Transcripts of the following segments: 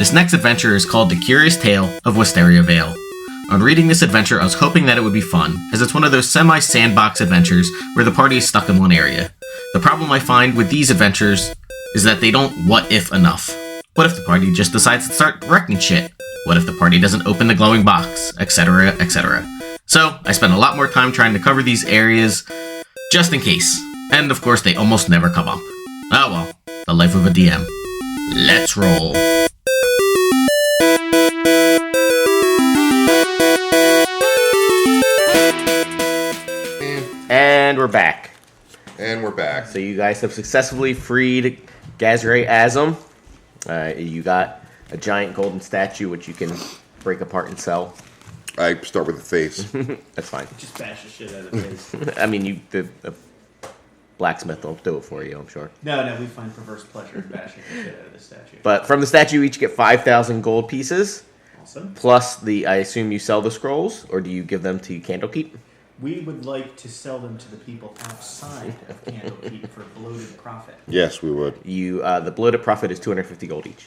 This next adventure is called The Curious Tale of Wisteria Vale. On reading this adventure, I was hoping that it would be fun, as it's one of those semi-sandbox adventures where the party is stuck in one area. The problem I find with these adventures is that they don't what-if enough. What if the party just decides to start wrecking shit? What if the party doesn't open the glowing box? Etc, etc. So, I spent a lot more time trying to cover these areas, just in case. And of course, they almost never come up. Oh well, the life of a DM. Let's roll. And we're back. So you guys have successfully freed Gazray Azam. You got a giant golden statue which you can break apart and sell. I start with the face. That's fine. Just bash the shit out of the face. I mean, the blacksmith will do it for you, I'm sure. No, we find perverse pleasure in bashing the shit out of the statue. But from the statue, you each get 5,000 gold pieces. Awesome. Plus I assume you sell the scrolls, or do you give them to Candlekeep? We would like to sell them to the people outside of Candlekeep for bloated profit. Yes, we would. The bloated profit is 250 gold each.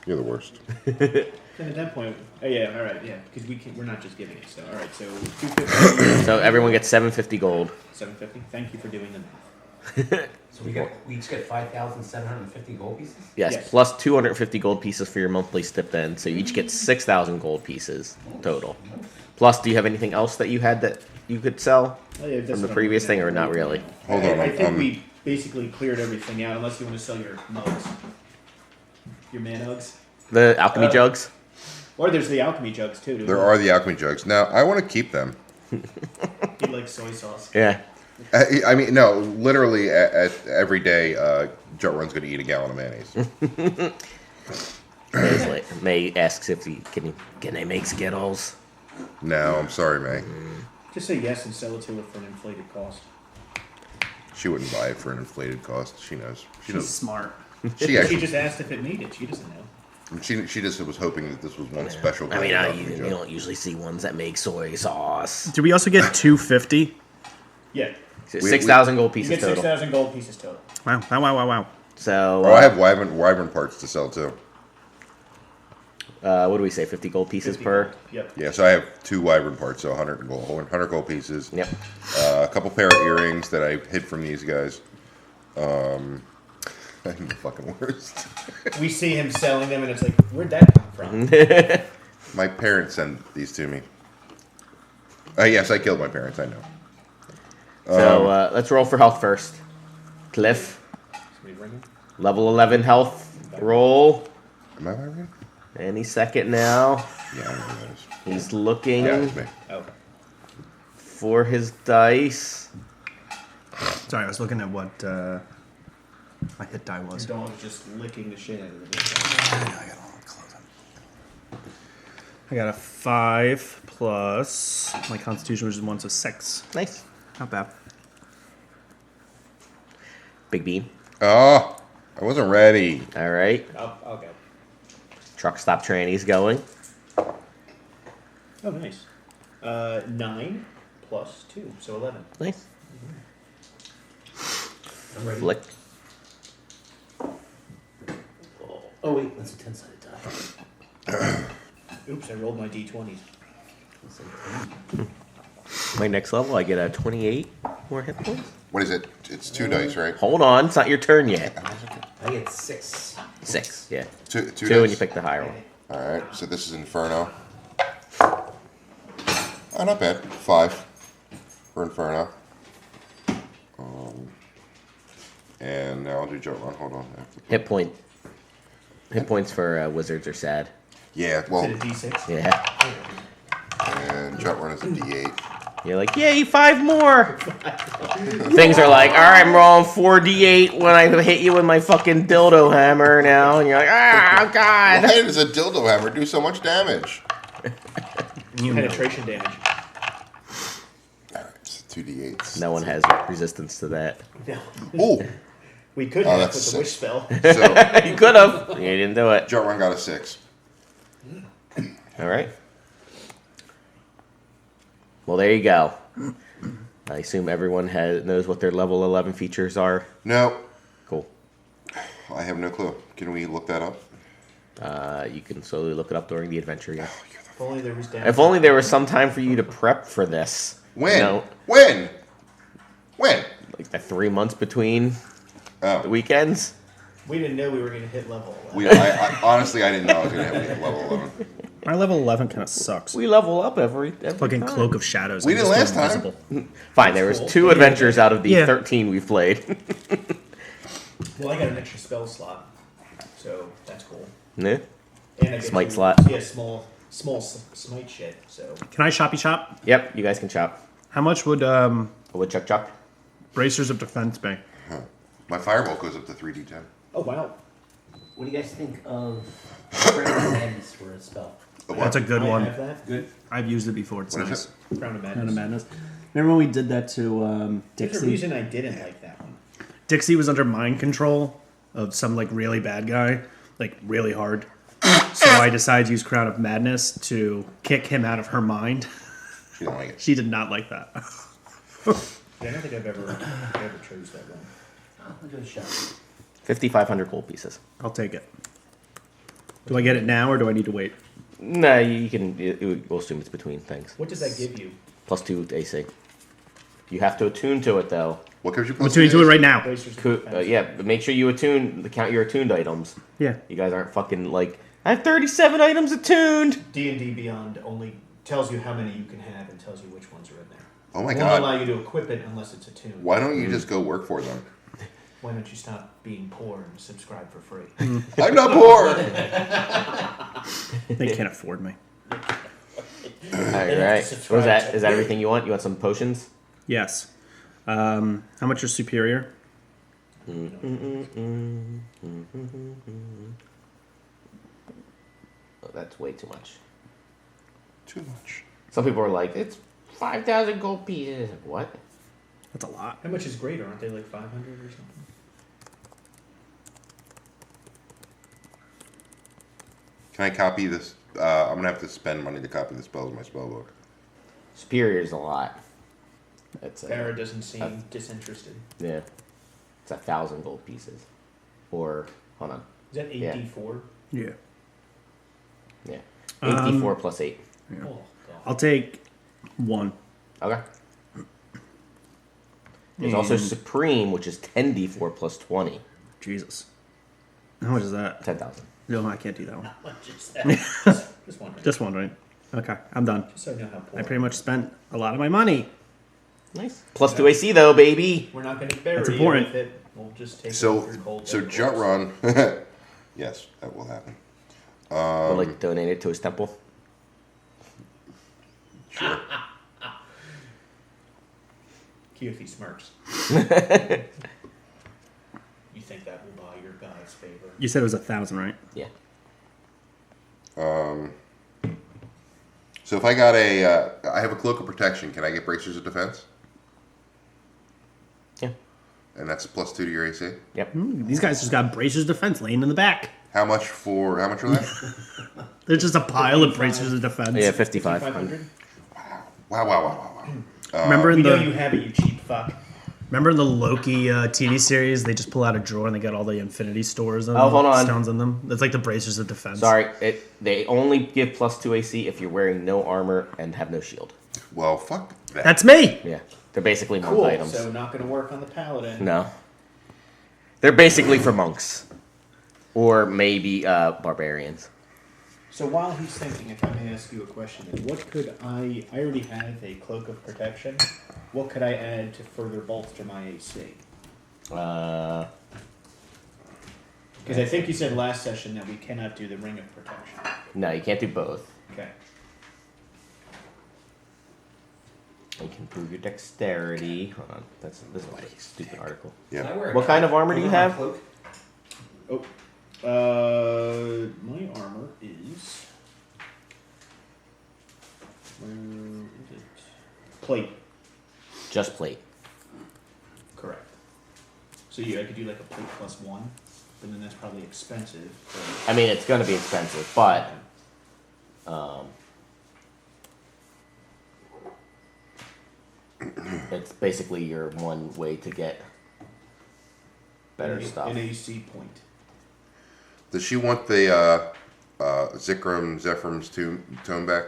You're the worst. And at that point, because we're not just giving it. So all right, so 250. So everyone gets 750 gold. 750. Thank you for doing the math. So we each get 5,750 gold pieces? Yes, plus 250 gold pieces for your monthly stipend, so you each get 6,000 gold pieces total. Plus, do you have anything else that you had that you could sell from the previous thing, or not really? Hold on. I think we basically cleared everything out, unless you want to sell your mugs. Your man-ugs. The alchemy jugs? Or there's the alchemy jugs, too. There are the alchemy jugs. Now, I want to keep them. You like soy sauce. Yeah. I mean, no, literally every day, Jotrun's going to eat a gallon of mayonnaise. May asks if can they make Skittles? No, I'm sorry, May. Just say yes and sell it to her for an inflated cost. She wouldn't buy it for an inflated cost. She knows. She's smart. She actually. She just asked if it needed. She doesn't know. She just was hoping that this was one special. I mean, you don't usually see ones that make soy sauce. Do we also get 250? Yeah. 6,000 gold You pieces get total. 6,000 gold pieces total. Wow. So. I have wyvern parts to sell too. What do we say? 50 gold pieces 50 per. gold. Yep. Yeah, so I have 2 wyvern parts, so 100 gold pieces. Yep. A couple pair of earrings that I hid from these guys. I'm the fucking worst. We see him selling them, and it's like, where'd that come from? My parents sent these to me. Yes, I killed my parents. I know. So let's roll for health first. Cliff, level 11 health. Roll. Am I right? Any second now. Yeah, I know who that is. He's looking Yeah, it's me. Okay. for his dice. Sorry, I was looking at what my hit die was. Your dog is just licking the shit out of the I got a 5 plus my constitution, which is 1, so 6. Nice. Not bad. Big bean. Oh, I wasn't ready. All right. I'll go. Truck stop tranny's going. Oh, nice. 9 plus 2, so 11. Nice. I'm ready. Flick. Oh, wait, that's a 10-sided die. Oops, I rolled my d20s. My next level, I get a 28 more hit points. What is it? It's 2 dice, right? Hold on, it's not your turn yet. I get 6. 6, yeah. Two Two, dice? and you pick the higher one. All right, so this is Inferno. Oh, not bad. 5 for Inferno. And now I'll do Jotrun. Hold on. I have to- Hit points for wizards are sad. Yeah, well, Is it a d6? Yeah. and Jotrun is a D8. You're like, yay, 5 more! Things are like, alright, I'm rolling 4d8 when I hit you with my fucking dildo hammer now. And you're like, oh, God! Why does a dildo hammer do so much damage? Penetration damage. All right, so 2d8s. No one has resistance to that. No. Ooh, We could Oh, have that's with the wish sick. spell. so You could have. You didn't do it. Jotrun got a 6. Alright. Well, there you go. I assume everyone knows what their level 11 features are. No, Cool. I have no clue. Can we look that up? You can slowly look it up during the adventure. Yeah. If only there was down. If only there was some time for you to prep for this. When? You know, When? like the 3 months between the Oh. weekends. We didn't know we were going to hit level 11. I honestly, I didn't know I was going to hit level 11. My level 11 kind of sucks. We level up every Fucking time. Cloak of Shadows. We I'm didn't just last invisible. Fine, there was Cool. 2 adventures out of the Yeah. 13 we've played. Well, I got an extra spell slot, so that's cool. Yeah. And I get Smite to- slot. Yeah, small smite shit. So Can I shoppy shop? Yep, you guys can chop. How much would A woodchuck chuck. Bracers of Defense be? My firebolt goes up to 3d10. oh wow, What do you guys think of Crown of Madness for a spell? That's a good I one. have that. Good. I've used it before. It's What is nice. it? Crown of Madness. Crown of Madness. Remember when we did that to There's a Dixie? reason I didn't like that one. Dixie was under mind control of some like really bad guy, like really hard. So I decided to use Crown of Madness to kick him out of her mind. She don't like it. She did not like that. Yeah, I don't think I've ever chose that one. I'll give it a shot. 5,500 gold pieces. I'll take it. Do I get it now or do I need to wait? Nah, you can. We'll assume it's between things. What does that give you? +2 AC. You have to attune to it though. What gives you I'm plus tuning to it right now. Bracers of defense. Yeah, but make sure you count your attuned items. Yeah. You guys aren't fucking like, I have 37 items attuned. D&D Beyond only tells you how many you can have and tells you which ones are in there. Oh my It won't god. allow you to equip it unless it's attuned. Why don't you just go work for them? Why don't you stop being poor and subscribe for free? I'm not poor! They can't afford me. All right. What was that? Is that everything you want? You want some potions? Yes. How much is superior? Oh, that's way too much. Too much. Some people are like, it's 5,000 gold pieces. What? That's a lot. How much is greater? Aren't they like 500 or something? Can I copy this? I'm going to have to spend money to copy the spells in my spell book. Superior is a lot. That's Barra doesn't seem disinterested. yeah. It's 1,000 gold pieces. Or hold on. Is that 8d4? Yeah. Yeah. 8d4 plus 8. Oh, God. I'll take 1. Okay. There's also Supreme, which is 10d4 plus 20. Jesus. How much is that? 10,000. No, I can't do that one. How much is that? Just wondering. Just wondering. Okay, I'm done. Just so I know how poor. I pretty much spent a lot of my money. Nice. Plus 2 AC though, baby. We're not going to bury That's you important. with it. We'll just take it So, through cold so dead Jut corpse. Run. Yes, that will happen. We'll like donate it to his temple. Sure. Cute if he smirks. You think that will buy your guy's favor? You said it was 1,000, right? Yeah. So if I got I have a Cloak of Protection, can I get Bracers of Defense? Yeah. And that's +2 to your AC? Yep. These guys just got Bracers Defense laying in the back. How much are that? There's just a pile of Bracers of Defense. Yeah, 5,500. 500? Wow. Remember in We know you the have it, you cheap fuck. remember in the Loki TV series, they just pull out a drawer and they got all the Infinity Stores and Oh, hold on. stones in them. That's like the Bracers of Defense. Sorry, they only give plus 2 AC if you're wearing no armor and have no shield. Well, fuck that. That's me. Yeah. They're basically monk Cool, items. so not going to work on the paladin. No. They're basically for monks. Or maybe barbarians. So while he's thinking, if I may ask you a question, then what could I already have a Cloak of Protection. What could I add to further bolster my AC? Because I think you said last session that we cannot do the Ring of Protection. No, you can't do both. Okay. You can improve your dexterity. Hold on. This is a stupid article. Yeah. What kind of armor do you have? Oh. My armor is. Where is it? Plate. Just plate. Correct. So I could do like a plate +1, but then that's probably expensive. I mean, it's going to be expensive, but it's basically your one way to get better stuff. An AC point. Does she want the Zephram's tone back.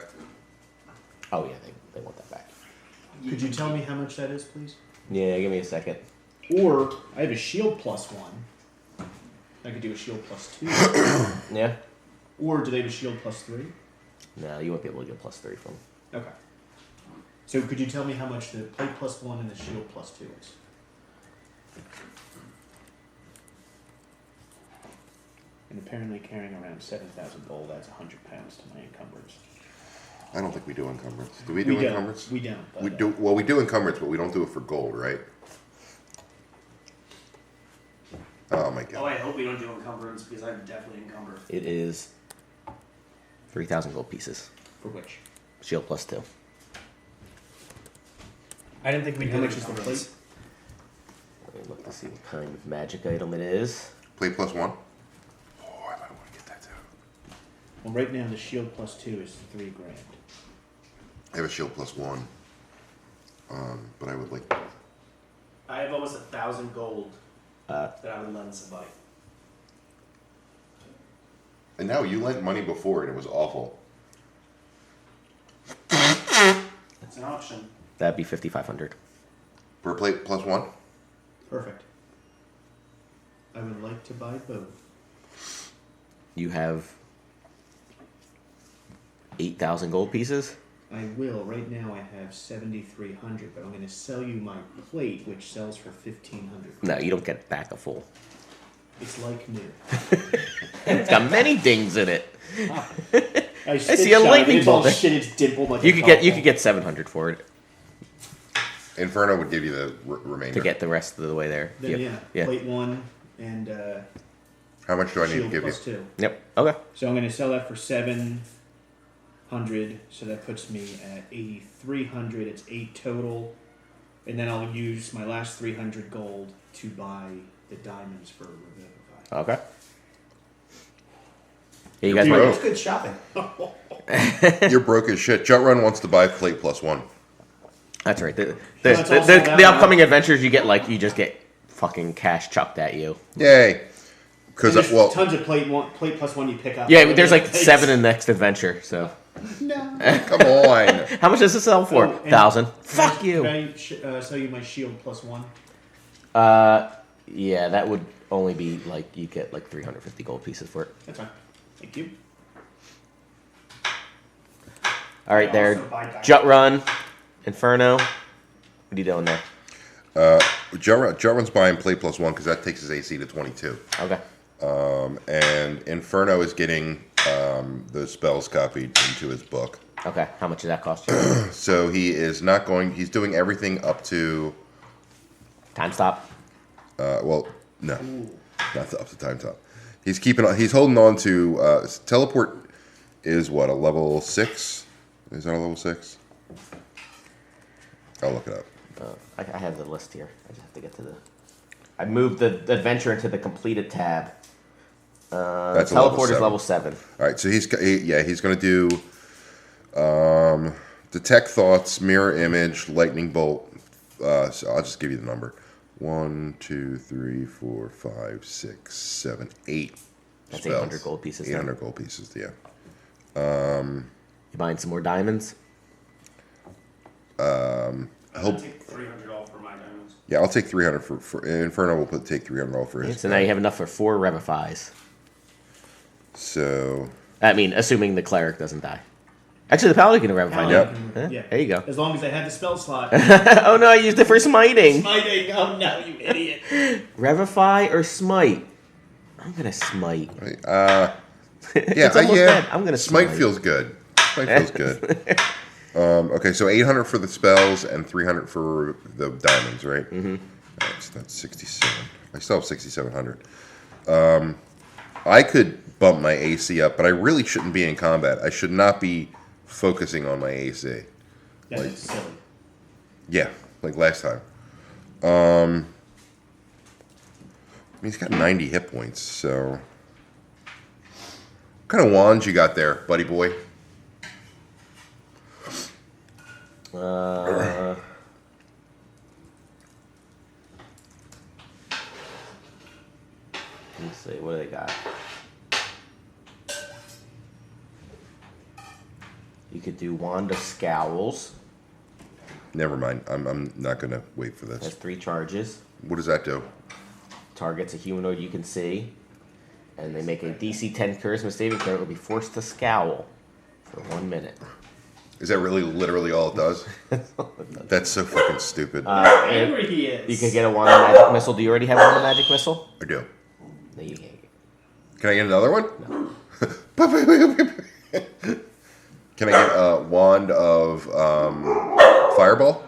Oh yeah, they want that back. Could you tell me how much that is, please? Yeah, give me a second. Or I have a shield +1. I could do a shield +2. Yeah. Or do they have a shield +3? No, you won't be able to get +3 from. Okay. So could you tell me how much the plate +1 and the shield +2 is? And apparently carrying around 7,000 gold adds 100 pounds to my encumbrance. I don't think we do encumbrance. Do we do encumbrance? We don't. But, We do. Well, we do encumbrance, but we don't do it for gold, right? Oh my Oh, god. I hope we don't do encumbrance because I'm definitely encumbered. It is 3,000 gold pieces. For which? Shield +2. I didn't think we How did much is the encumbrance. plate? Let me look to see what kind of magic item it is. Plate +1. Oh, I might want to get that too. Well, right now the shield +2 is 3 grand. I have a shield +1. But I would like. I have almost 1,000 gold that I would lend somebody. And now you lent money before and it was awful. It's an option. That'd be 5,500. For a plate +1. Perfect. I would like to buy both. You have 8,000 gold pieces. I will. Right now I have 7,300, but I'm going to sell you my plate, which sells for 1,500. No, you don't get back a full. It's like new. It's got many dings in it. I see a lightning bolt there. Shit, it's dimpled like You a could golf get ball. 700 for it Inferno would give you the remainder. to get the rest of the way there. Then Yep. yeah, plate 1 and How much do I need to shield give you? +2. Yep. Okay. So I'm going to sell that for 700. So that puts me at 8,300. It's 8 total, and then I'll use my last 300 gold to buy the diamonds for Revivify. Okay. Yeah, you guys Bro. want It's good shopping. You're broke as shit. Jut Run wants to buy plate +1. That's right. The That's also that the one. upcoming adventures you just get fucking cash chucked at you. Yay. Because, There's well, tons of plate +1 you pick up. Yeah, there's like 7 in the next adventure. So No. come on. how much does it sell for? Oh, and- 1,000. Fuck Can you. I sell you my shield +1? Yeah, that would only be like you get like 350 gold pieces for it. That's fine. Thank you. All right, I there. also buy diamonds. Jut Run, Inferno. What are you doing there? Jut Run's buying plate +1 because that takes his AC to 22. Okay. And Inferno is getting the spells copied into his book. Okay. How much does that cost you? So he is not going. He's doing everything up to. Time stop. Well, no, not up to time top. He's keeping. He's holding on to teleport. Is what, a level 6? Is that a level 6? I'll look it up. I have the list here. I just have to get to the. I moved the adventure into the completed tab. That's a Teleport is level level 7. All right, so he's going to do detect thoughts, mirror image, lightning bolt. So I'll just give you the number: 1, 2, 3, 4, 5, 6, 7, 8. That's spells. 800 gold pieces. then. 800 gold pieces. Yeah. You buying some more diamonds? I'm gonna take 300 off for my diamonds. Yeah, I'll take 300 for Inferno. Will take 300 off for his. So now you have enough for 4 Revifies. So I mean, assuming the cleric doesn't die. Actually, the paladin can revivify now. Yep. Huh? Yeah. There you go. As long as I have the spell slot. Oh no, I used it for smiting. Smiting. Oh no, you idiot. Revivify or smite? I'm gonna smite. yeah, It's almost dead. I'm gonna smite. smite. Feels good. Smite feels good. Okay, so 800 for the spells and 300 for the diamonds, right? Mm-hmm. That's 67. I still have 6,700. I could bump my AC up, but I really shouldn't be in combat. I should not be focusing on my AC. That's silly. Yeah, like last time. I mean, he's got 90 hit points, so. What kind of wands you got there, buddy boy? Let me see. What do they got? You could do Wand of Scowls. Never mind. I'm not gonna wait for That's this. 3 charges. What does that do? Targets a humanoid you can see. And they make a DC 10 charisma saving throw. It will be forced to scowl for 1 minute. Is that really literally all it does? That's so fucking stupid. Angry he is. You can get a Wand of Magic Missile. Do you already have Wand of Magic Missile? I do. No, you can't. Can I get another one? No. Can I get a wand of fireball?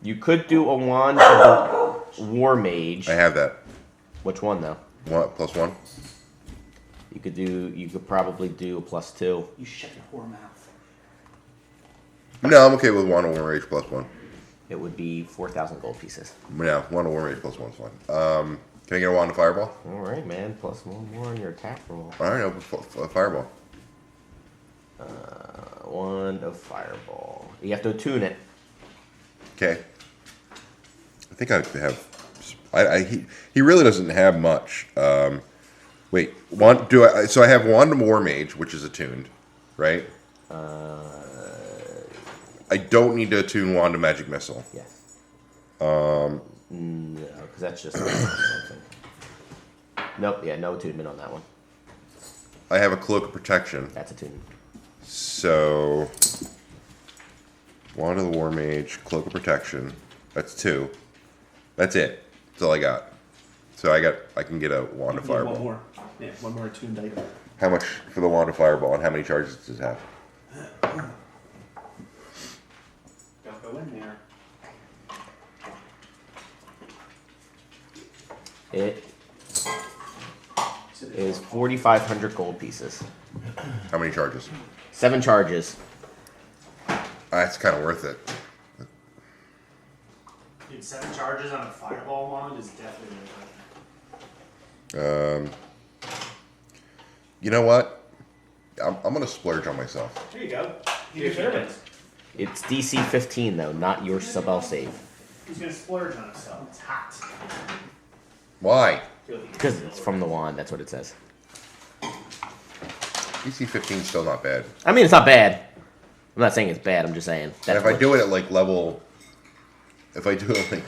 You could do a Wand of War Mage. I have that. Which one, though? +1. You could probably do a +2. You shut your whore mouth. No, I'm okay with wand of war mage +1. It would be 4,000 gold pieces. Yeah, wand of war mage +1 is fine. Can I get a wand of fireball? All right, man. +1 more on your attack roll. I don't know, fireball. Wand of Fireball. You have to attune it. Okay. I think I have. He really doesn't have much. Wait, so I have wand of war mage, which is attuned, right? I don't need to attune wand of magic missile. Yes. No, because that's just. Nope. Yeah, no attunement on that one. I have a cloak of protection. That's attuned. So, wand of the war mage, cloak of protection. That's 2. That's it. That's all I got. So I can get a wand of Yeah, fireball. one more. Yeah, one more attuned item. How much for the wand of fireball, and how many charges does it have? Don't go in there. It is 4,500 gold pieces. How many charges? 7 charges. That's kind of worth it. Dude, 7 charges on a fireball wand is definitely worth it. You know what? I'm gonna splurge on myself. There you go. You determined. It's DC 15 though, not your spell save. He's gonna splurge on himself. It's hot. Why? Because it's from the wand. That's what it says. DC 15 is still not bad. I mean, it's not bad. I'm not saying it's bad. I'm just saying. And if I do it at like level, if I do it like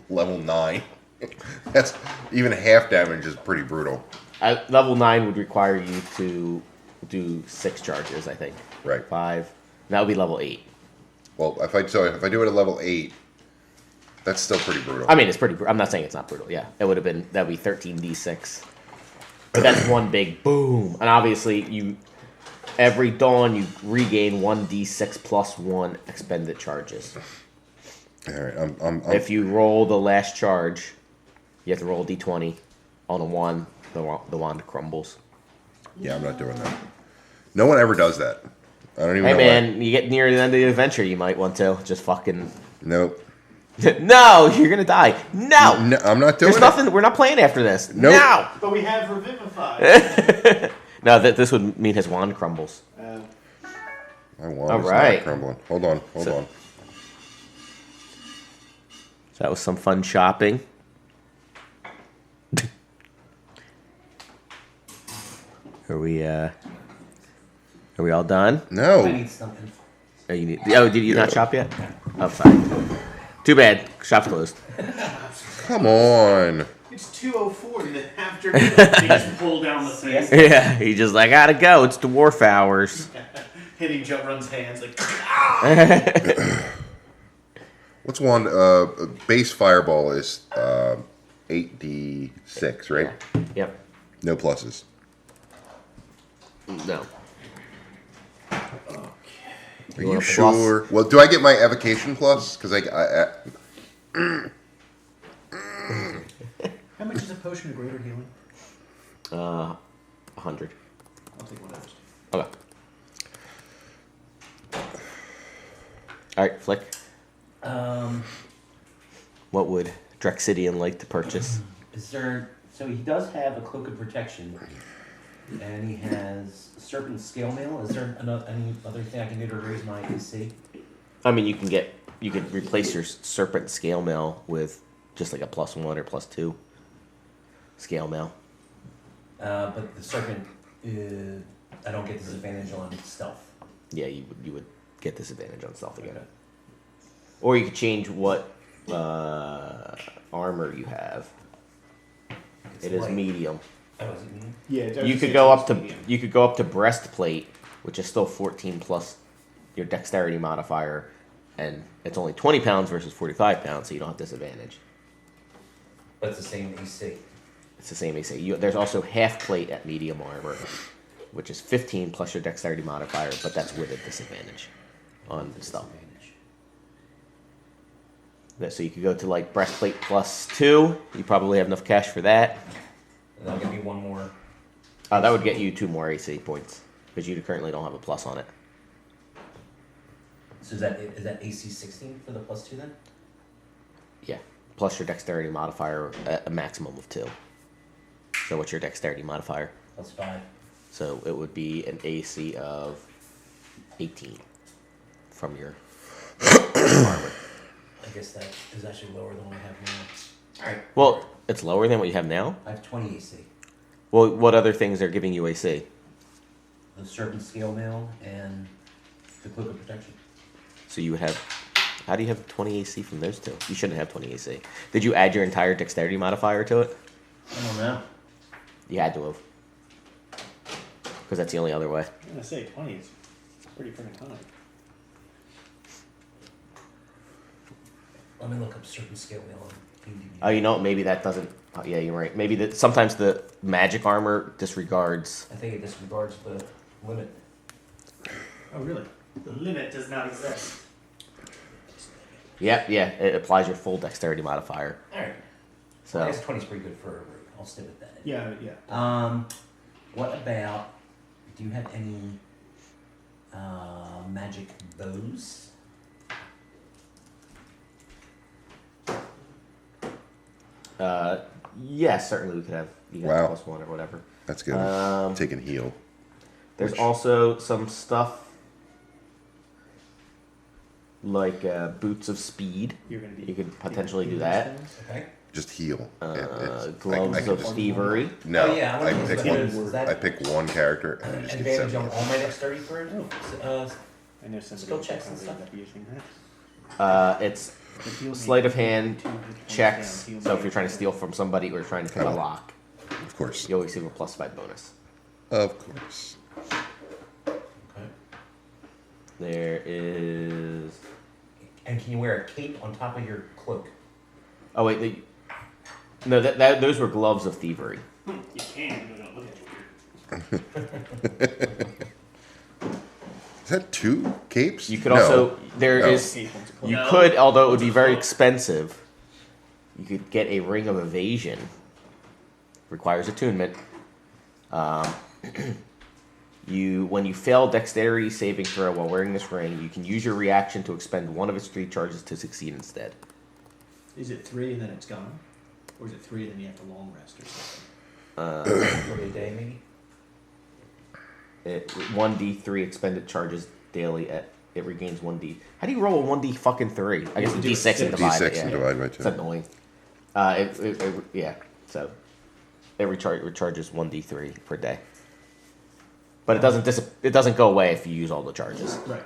level 9, that's even half damage is pretty brutal. Level 9 would require you to do 6 charges, I think. Right. 5. That would be level 8. Well, if I do it at level 8, that's still pretty brutal. I mean, it's pretty. I'm not saying it's not brutal. Yeah, it would have been. That'd be 13d6. But that's one big boom, and obviously every dawn you regain 1d6 plus 1 expended charges. All right, If you roll the last charge, you have to roll a d20. On a 1, the wand crumbles. Yeah, I'm not doing that. No one ever does that. I don't even Hey know man, why. you get near the end of the adventure, you might want to just fucking. Nope. No, you're gonna die. No, No, I'm not doing there's nothing. We're not playing after this. Nope. No. But we have Revivify. No, this would mean his wand crumbles. My wand All is right. not crumbling. Hold on. So that was some fun shopping. Are we all done? I No. need something. Did you not shop yet? Oh, sorry. Too bad. Shop's closed. Come on. It's 2:04 in the afternoon. They just pull down the thing. Yeah, he just like, gotta go. It's dwarf hours. Hitting Joe runs hands like. What's wand? Base fireball is 8d6, right? Yep. No pluses. No. Are want you a sure? Well, do I get my evocation plus? Because How much is a potion of greater healing? 100. I'll take one of those. Okay. All right, Flick. What would Drexidian like to purchase? Is there? So he does have a cloak of protection, and he has serpent scale mail. Is there any other thing I can do to raise my AC? I mean, you could replace your serpent scale mail with just like a +1 or +2 scale mail. But the serpent I don't get disadvantage on stealth. Yeah, you would get disadvantage on stealth again. Or you could change what armor you have. It's It is light. medium. Oh, is it medium? Yeah, it does You say could go it's up to medium. you could go up to breastplate, which is still 14 plus your dexterity modifier, and it's only 20 pounds versus 45 pounds, so you don't have disadvantage. But it's the same AC. It's the same AC. There's also half plate at medium armor, which is 15 plus your dexterity modifier, but that's with a disadvantage on stuff. Disadvantage. So you could go to like breastplate plus 2. You probably have enough cash for that. And that'll give me one more. That would get you 2 more AC points because you currently don't have a plus on it. So is that AC 16 for the +2 then? Yeah, plus your dexterity modifier at a maximum of 2. So what's your dexterity modifier? +5. So it would be an AC of 18 from your armor. I guess that is actually lower than what I have now. Alright. Well, it's lower than what you have now. I have 20 AC. Well, what other things are giving you AC? The Serpent Scale Mail and the Cloak of Protection. So you would have. How do you have 20 AC from those two? You shouldn't have 20 AC. Did you add your entire dexterity modifier to it? I don't know. You had to have. Because that's the only other way. I'm gonna say 20 is pretty freaking high. Let me look up Serpent Scale Mail on PDB. Oh, you know what? Maybe that doesn't. Oh, yeah, you're right. Maybe that sometimes the magic armor disregards. I think it disregards the limit. Oh, really? The limit does not exist. Yeah, it applies your full dexterity modifier. Alright. So I guess 20 is pretty good for. I'll stick with that. Yeah, yeah. What about? Do you have any magic bows? yes, certainly we could have. You got Wow. +1 or whatever. That's good. Taking heal. There's Which- also some stuff like boots of speed. You're gonna be. You could potentially you're do gonna that. those things? Okay. Just heal. Gloves I can of just, thievery. no, Oh, yeah, I I wanna use pick those. one. Is that- I pick one character and I just get Advantage on 7. all my dexterity for it? I know somebody Skill will checks and probably stuff. end up using that. It's But he'll sleight make of hand 2 hit points checks. down. He'll So if make you're trying to it- steal from somebody or trying to pick a Oh. lock, Of course. you always receive a +5 bonus. Of course. Okay. There is. And can you wear a cape on top of your cloak? Oh wait, no, that those were gloves of thievery. You can, but don't look at you weird. Is that 2 capes? You could No. also there No. is. Eight points of cloak. You No. could, although it would be very expensive. You could get a ring of evasion. Requires attunement. When you fail dexterity saving throw while wearing this ring, you can use your reaction to expend one of its 3 charges to succeed instead. Is it 3 and then it's gone? Or is it 3 and then you have to long rest or something? For a day, maybe? 1d3 expended charges daily at it regains 1d. How do you roll a 1d fucking 3? I guess a You do d6 and it divide it. D6 Yeah. and divide by It's 2. annoying. Yeah. So it recharges 1d3 per day. But it doesn't it doesn't go away if you use all the charges. Right.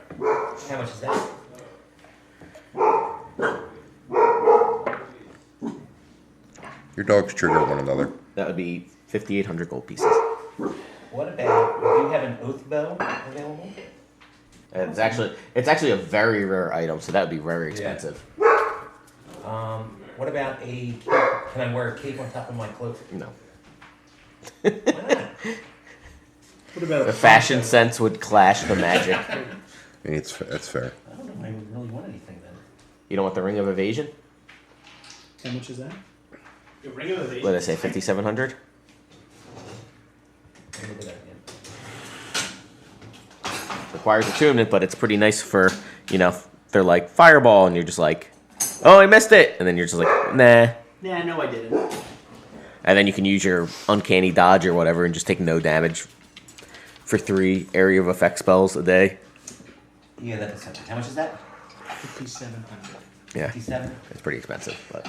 How much is that? Your dogs trigger one another. That would be 5,800 gold pieces. What about, do you have an oath bow available? It's actually a very rare item, so that would be very expensive. What about a cape? Can I wear a cape on top of my cloak? No. Why not? What about The fashion sense would clash the magic. I mean, that's fair. I don't know if I would really want anything then. You don't want the ring of evasion? How much is that? The ring of evasion. What did I say, 5,700? Let me look at that again. Requires attunement, but it's pretty nice for, they're like, fireball, and you're just like, oh, I missed it! And then you're just like, nah. Nah, no, I didn't. And then you can use your uncanny dodge or whatever and just take no damage for 3 area of effect spells a day. Yeah, that's something. How much is that? 5,700. Yeah, 57? it's pretty expensive, but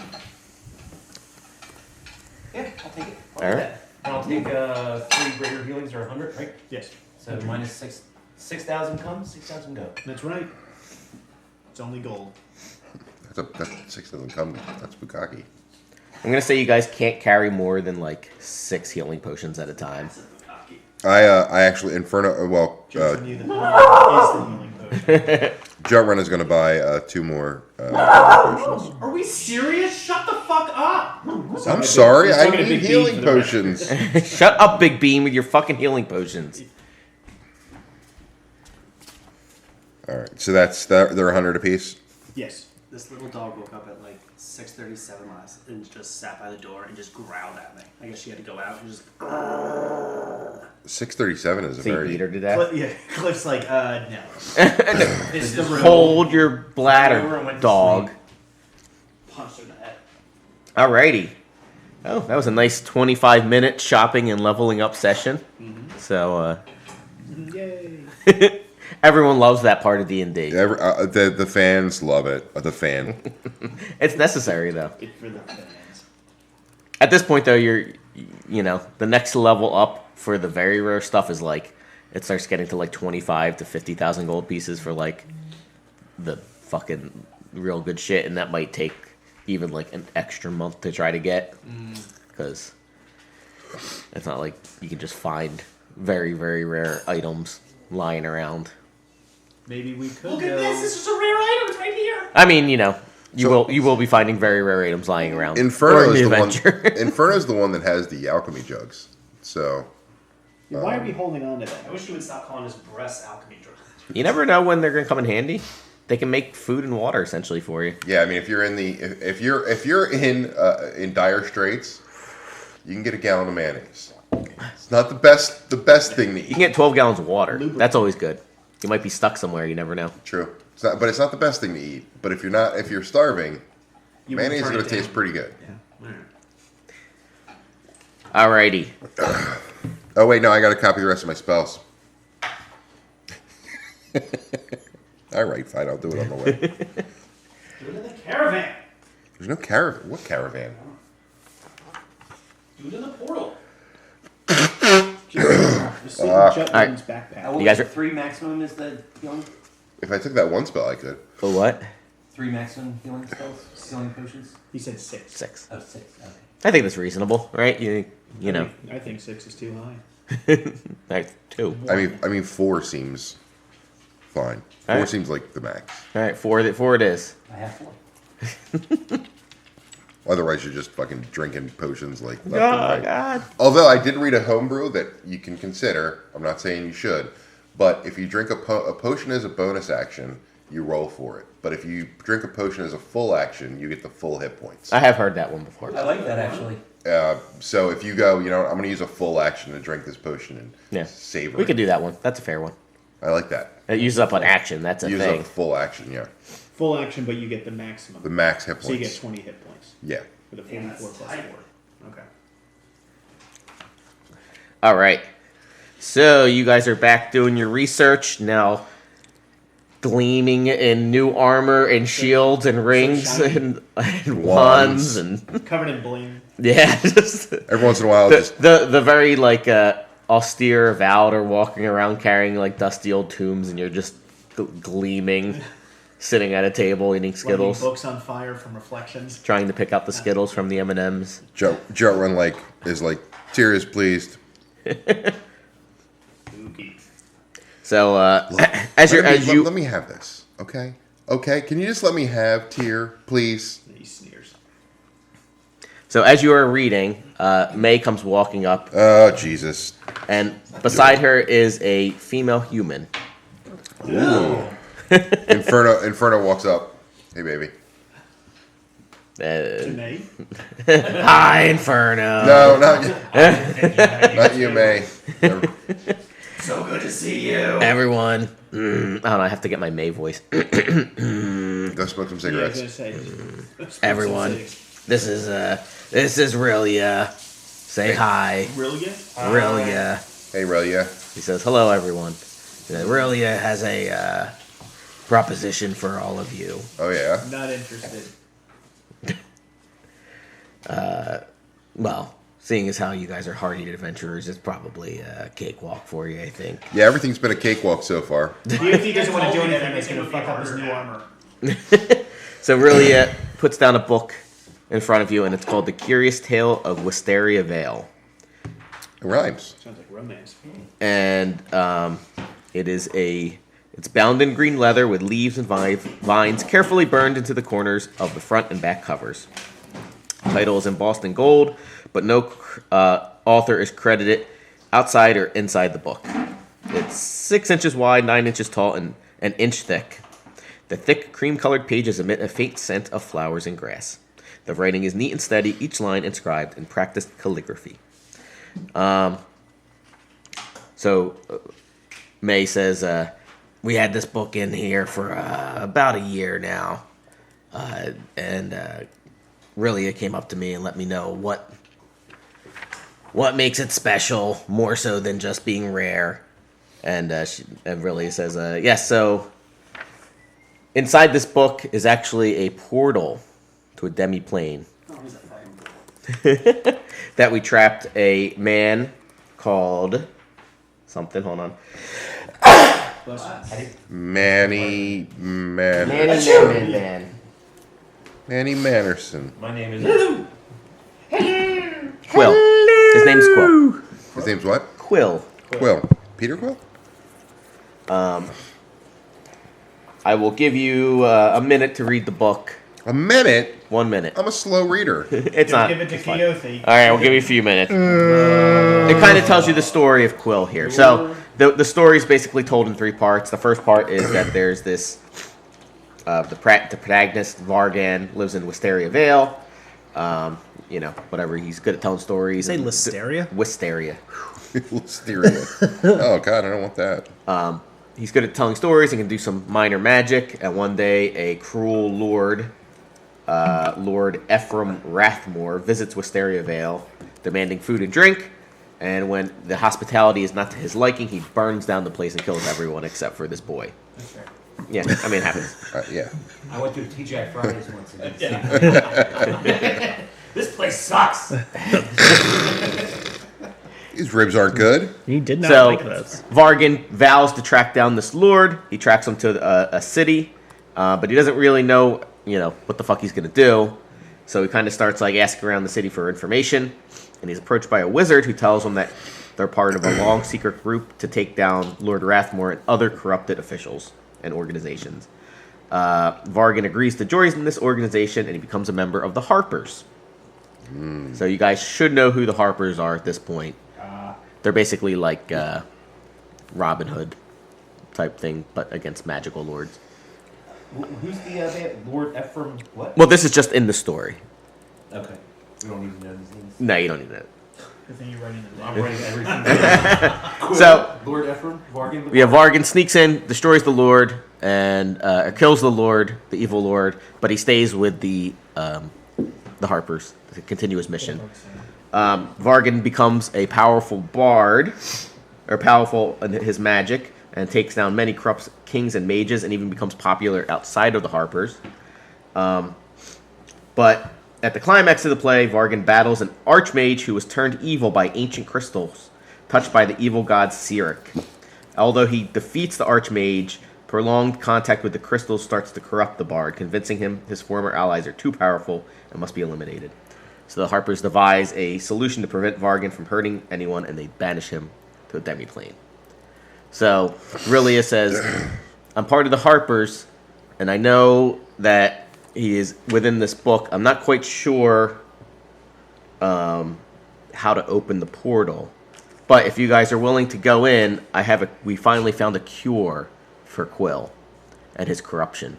Yeah, I'll take it. All right. And I'll take 3 greater healings or 100, right? Yes. So minus 6,000 come, 6,000 go. That's right. It's only gold. That's 6 doesn't come. That's Bukaki. I'm gonna say you guys can't carry more than like 6 healing potions at a time. I actually Inferno. Well, Just knew that is the healing potion. Jutrun is going to buy 2 more potions. Are we serious? Shut the fuck up! I'm sorry, he's I taking a need big beat healing for the rest. potions. Shut up, Big Beam, with your fucking healing potions. All right, so they're 100 apiece. Yes. This little dog woke up at like 6:37 last and just sat by the door and just growled at me. I guess she had to go out and just. 637 is a So you very. beat her to death. Yeah, Cliff's like, no. It's the room. Hold your Everyone bladder, went to dog. sleep. Punched her in the head. Alrighty. Oh, that was a nice 25-minute shopping and leveling up session. So, Yay. everyone loves that part of D&D. The fans love it. The fan. It's necessary, though. Good for the fans. At this point, though, the next level up for the very rare stuff is like, it starts getting to like 25 to 50,000 gold pieces for like the fucking real good shit, and that might take even like an extra month to try to get, because it's not like you can just find very, very rare items lying around. Maybe we could Look go. at this! This is a rare item. It's right here. I mean, you will be finding very rare items lying around. Inferno during is the adventure. one. Inferno's the one that has the alchemy jugs. So Why are we holding on to that? I wish you would stop calling his breasts alchemy drugs. You never know when they're gonna come in handy. They can make food and water essentially for you. yeah, I mean, if you're in dire straits, you can get a gallon of mayonnaise. It's not the best thing to You eat. can get 12 gallons of water. Lubricant. That's always good. You might be stuck somewhere. You never know. True. But it's not the best thing to eat. But if you're starving, You wanna mayonnaise is turn going it to taste down. pretty good. Yeah. All right. Alrighty. Oh wait, no, I got to copy the rest of my spells. All right, fine, I'll do it on the way. Do it in the caravan. There's no caravan. What caravan? Do it in the portal. Just see Jutrun's backpack. What You guys was are- 3 maximum is the healing? If I took that one spell, I could. For what? 3 maximum healing spells? Healing potions? He said 6. 6. Oh, 6. Okay. I think that's reasonable, right? You know, I think 6 is too high. like 2. I mean, 4 seems fine. 4 Alright. seems like the max. All right, 4 it is. I have 4. Otherwise, you're just fucking drinking potions like left and Oh right. God. Although I did read a homebrew that you can consider. I'm not saying you should, but if you drink a potion as a bonus action, you roll for it. But if you drink a potion as a full action, you get the full hit points. I have heard that one before. I like that actually. So if you go, I'm going to use a full action to drink this potion and Yeah. savor We it. could do that one. That's a fair one. I like that. It uses up an action. That's a Use thing. a full action, yeah. Full action, but you get the maximum. The max hit So you get points. 20 hit points Yeah. for the Damn, 44 that's plus tight. 4. Okay. All right. So you guys are back doing your research now, gleaming in new armor and shields and rings shiny. and Wands. wands and Covered in bling. yeah, just Every once in a while, just the very like austere Vale are walking around carrying like dusty old tombs, and you're just gleaming, sitting at a table eating Lighting Skittles, books on fire from reflections. trying to pick out the Skittles from the M&Ms. Jutrun is like, Tyr is pleased. Spooky. So as you let me have this, okay? Okay, can you just let me have Tyr, please? He sneers. So as you are reading, May comes walking up, Oh, Jesus. and beside her is a female human. Inferno walks up. Hey, baby. Janae? Hi, Inferno. No, not you. Not you, May. So good to see you. Everyone. I don't know. I have to get my May voice. Go smoke some Yeah, I was cigarettes. gonna say. Everyone. This is Relia. Say hi. Really? Relia. Hey, Relia. He says, hello, everyone. Relia has a proposition for all of you. Oh, yeah? Not interested. Well, seeing as how you guys are hardy adventurers, it's probably a cakewalk for you, I think. Yeah, everything's been a cakewalk so far. DFT doesn't want to do Told me that anything that's going to everything would fuck be up his harder new now. armor. So really, puts down a book in front of you, and it's called The Curious Tale of Wisteria Vale. It rhymes. Sounds like romance. And it's bound in green leather with leaves and vines carefully burned into the corners of the front and back covers. The title is embossed in gold, but no author is credited outside or inside the book. It's 6 inches wide, 9 inches tall, and an inch thick. The thick, cream-colored pages emit a faint scent of flowers and grass. The writing is neat and steady, each line inscribed in practiced calligraphy. So May says, we had this book in here for about a year now. And really it came up to me and let me know what makes it special, more so than just being rare. And really says, yes, so inside this book is actually a portal to a demi-plane Oh, he's a fucking that we trapped a man called something. Hold on. Manny Mannerson. My name is. Quill. His name's Quill. His name's what? Quill. Quill. Peter Quill? I will give you a minute to read the book. A minute? 1 minute. I'm a slow reader. It's not. Give it to it's fine. Keothi. All right, we'll give you a few minutes. It kind of tells you the story of Quill here. So the story is basically told in 3 parts. The first part is that there's this the protagonist Vargan lives in Wisteria Vale. Whatever. He's good at telling stories. Say and- Listeria? Wisteria. Listeria. Oh, God, I don't want that. He's good at telling stories and can do some minor magic. And one day, a cruel lord, Lord Ephraim Rathmore, visits Wisteria Vale, demanding food and drink. And when the hospitality is not to his liking, he burns down the place and kills everyone except for this boy. That's fair. Yeah, I mean, it happens. Yeah. I went through TGI Fridays once and did the same. This place sucks. These ribs aren't good. He did not So, like this. Vargan vows to track down this lord. He tracks him to a city, but he doesn't really know, what the fuck he's going to do. So he kind of starts, asking around the city for information. And he's approached by a wizard who tells him that they're part of a long secret group to take down Lord Rathmore and other corrupted officials and organizations. Vargan agrees to join this organization, and he becomes a member of the Harpers. So you guys should know who the Harpers are at this point. They're basically like Robin Hood type thing, but against magical lords. Who's the Lord Ephraim? What? Well, this is just in the story. Okay. We don't need to know these names. No, you don't need that. Good thing you're writing it I'm down. writing everything down. Cool. So- Lord Ephraim, Vargan. Yeah, Vargan sneaks in, destroys the Lord, and kills the Lord, the evil Lord, but he stays with the Harpers to continue his mission. Vargan becomes a powerful bard, or powerful in his magic, and takes down many corrupt kings and mages, and even becomes popular outside of the Harpers. But at the climax of the play, Vargan battles an archmage who was turned evil by ancient crystals, touched by the evil god Cyric. Although he defeats the archmage, prolonged contact with the crystals starts to corrupt the bard, convincing him his former allies are too powerful and must be eliminated. So the Harpers devise a solution to prevent Vargan from hurting anyone, and they banish him to a demi-plane. So Relia says, I'm part of the Harpers, and I know that he is within this book. I'm not quite sure how to open the portal. But if you guys are willing to go in, we finally found a cure for Quill and his corruption.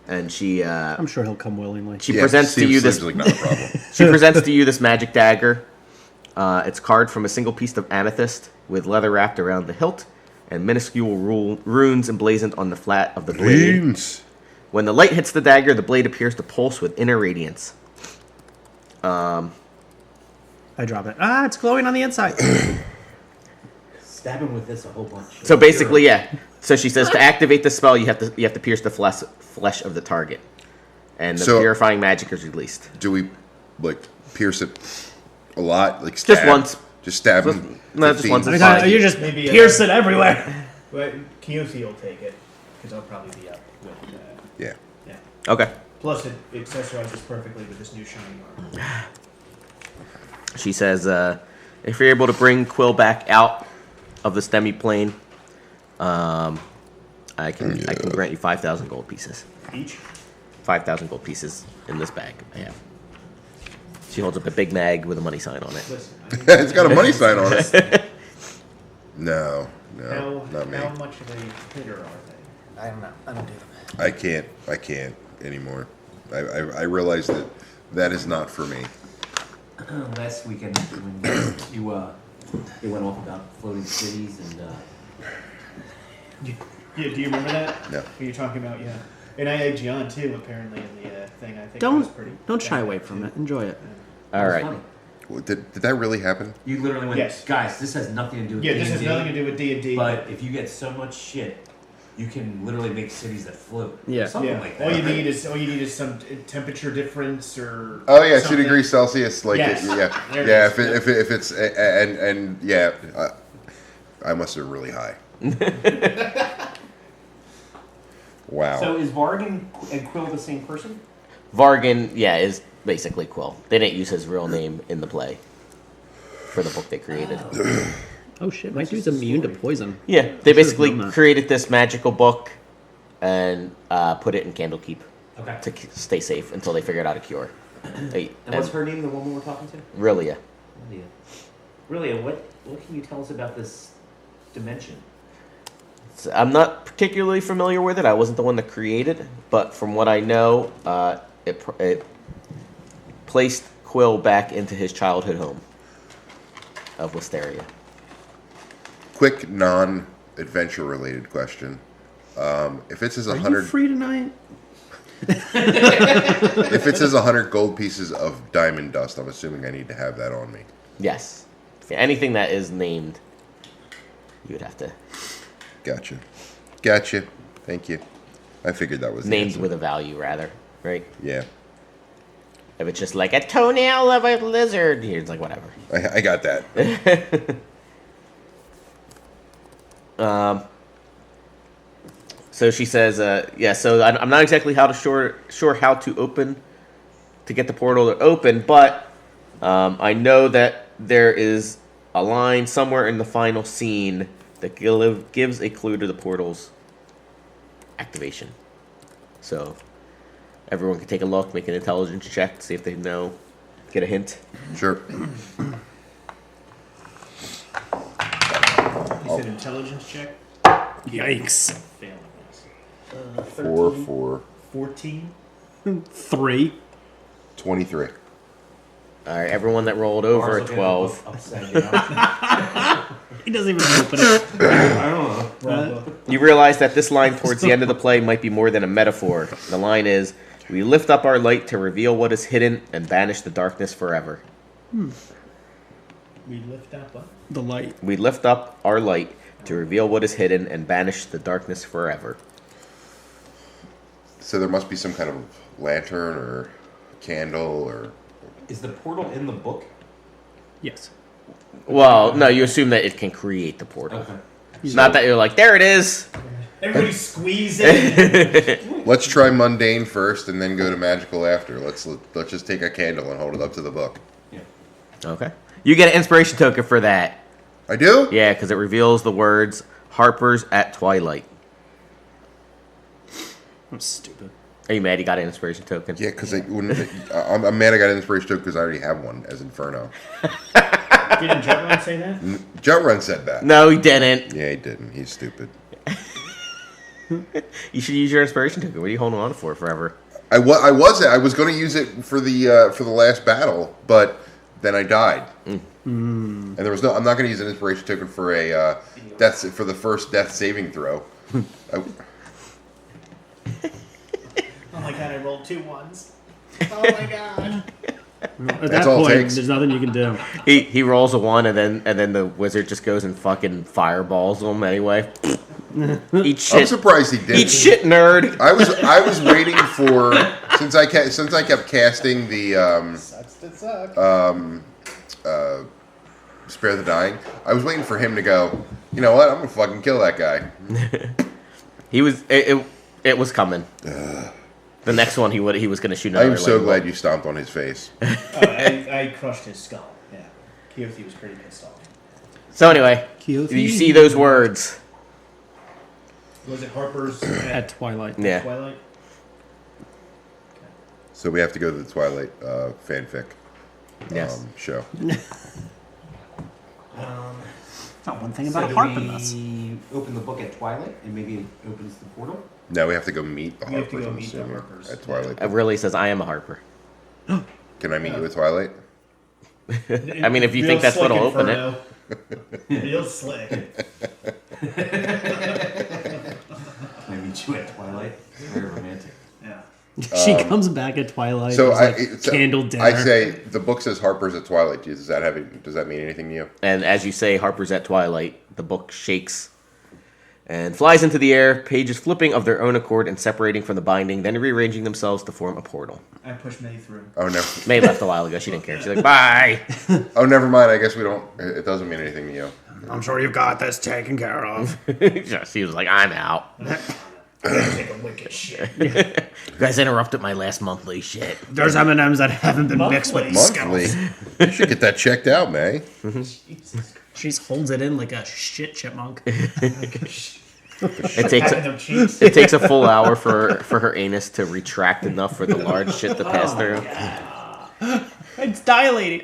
And she I'm sure he'll come willingly. she presents to you this Seems like not a problem. she presents to you this magic dagger. It's carved from a single piece of amethyst with leather wrapped around the hilt and minuscule runes emblazoned on the flat of the blade. Beans. When the light hits the dagger, the blade appears to pulse with inner radiance. I drop it. It's glowing on the inside. Stab him with this a whole bunch. So basically, yeah. So she says to activate the spell, you have to pierce the flesh of the target, and the So- purifying magic is released. Do we, pierce it A lot, like stab. Just once. Just stab him. No, just 15. once. I It's mean, fine. you just Maybe, pierce it everywhere. Well, Kiyoshi will take it because I'll probably be up with. Yeah. Yeah. Okay. Plus, it accessorizes perfectly with this new shiny armor. She says, if you're able to bring Quill back out of the STEMI plane, I can grant you 5,000 gold pieces. Each. 5,000 gold pieces in this bag I have. She holds up a big mag with a money sign on it. Listen, It's got a money sign on it. No, not me. How much of a hitter are they? I don't know. I don't do them. I can't anymore. I realize that is not for me. Last weekend when you went off about floating cities and Yeah, do you remember that? No. What you're talking about, yeah. And I egged you on too, apparently, in the thing. I think that was pretty. Don't shy away badass, from too. it. Enjoy it. All right. funny. Well, did that really happen? You literally went, Yes. guys, this has nothing to do with Yeah, this has D&D, nothing to do with D&D. But if you get so much shit, you can literally make cities that float. Yeah. Something yeah, like that. all you need is some temperature difference or. Oh yeah, 2 something. degrees Celsius. Like Yes. yeah, There it yeah. is. If it's and yeah, I must have really high. Wow. So is Vargan and Quill the same person? Vargan, yeah, is basically Quill. They didn't use his real name in the play for the book they created. Oh shit, my dude's immune to poison. Yeah, they basically known that. created this magical book and put it in Candlekeep Okay. to stay safe until they figured out a cure. And what's her name, the woman we're talking to? Really, yeah. Lilia. Lilia, what can you tell us about this dimension? I'm not particularly familiar with it. I wasn't the one that created it, but from what I know, it placed Quill back into his childhood home of Wisteria. Quick non-adventure related question. If it says Are you 100, free tonight? if it says 100 gold pieces of diamond dust, I'm assuming I need to have that on me. Yes. Yeah, anything that is named, you would have to Gotcha. Thank you. I figured that was the named answer. with a value, rather, right? Yeah, If it's just like a toenail of a lizard, it's like whatever. I got that. So she says, yeah. So I'm not exactly sure how to get the portal to open, but I know that there is a line somewhere in the final scene that gives a clue to the portal's activation. So everyone can take a look, make an intelligence check, see if they know, get a hint. Sure. You said intelligence check? Yikes. Failing this. 4, 14? 3. 23. All right, everyone that rolled over Ours a will get 12. upside down. He doesn't even open it. I don't know. You realize that this line towards the end of the play might be more than a metaphor. The line is, "We lift up our light to reveal what is hidden and banish the darkness forever." We lift up what? The light. We lift up our light to reveal what is hidden and banish the darkness forever. So there must be some kind of lantern or candle or. Is the portal in the book? Yes. Well, no, you assume that it can create the portal. Okay. Not that you're like, there it is. Everybody squeeze in. Let's try mundane first and then go to magical after. Let's just take a candle and hold it up to the book. Yeah. Okay. You get an inspiration token for that. I do? Yeah, because it reveals the words "Harper's at Twilight." I'm stupid. Are you mad you got an inspiration token? Yeah, because I'm mad I got an inspiration token because I already have one as Inferno. Didn't Jutrun say that? Jutrun said that. No, he didn't. Yeah, he didn't. He's stupid. You should use your inspiration token. What are you holding on for forever? I was going to use it for the last battle, but then I died. And there was no. I'm not going to use an inspiration token for a for the first death saving throw. Oh my god, I rolled 2 ones. Oh my god. At That's that all it point, takes. there's nothing you can do. He rolls a 1 and then the wizard just goes and fucking fireballs him anyway. Eat shit. I'm surprised he didn't. Eat shit, nerd. I was waiting for since I kept casting the Sucks to suck. Spare the Dying. I was waiting for him to go, you know what, I'm going to fucking kill that guy. It was coming. The next one he was going to shoot another. I am so glad you stomped on his face. I crushed his skull. Yeah. Keothi was pretty pissed off. So anyway, you see those words. Was it Harper's At Twilight. Yeah. Twilight? So we have to go to the Twilight fanfic Yes. show. Not one thing So about do Harper we us. open the book at Twilight and maybe it opens the portal? Now we have to go meet the We have to Harpers, go I'm meet the assuming, Harpers. at Twilight. It really says, I am a Harper. Can I meet you at Twilight? I mean, if you think that's what'll open it. Real slick. Can I meet you at Twilight? Very romantic. Yeah. She comes back at Twilight. So there's, candle dinner. I say the book says Harper's at Twilight. Does that mean anything to you? And as you say, Harper's at Twilight, the book shakes and flies into the air, pages flipping of their own accord and separating from the binding, then rearranging themselves to form a portal. I pushed May through. Oh no. May left a while ago. She didn't care. She's like, bye. Oh, never mind. I guess we don't. It doesn't mean anything to you. I'm sure you've got this taken care of. She was like, I'm out. Take a wicked shit. You guys interrupted my last monthly shit. There's M&Ms that haven't been mixed with Monthly. Skittles. You should get that checked out, May. She holds it in like a shit chipmunk. It takes Having them cheeks. it takes a full hour for her anus to retract enough for the large shit to pass through. It's dilating.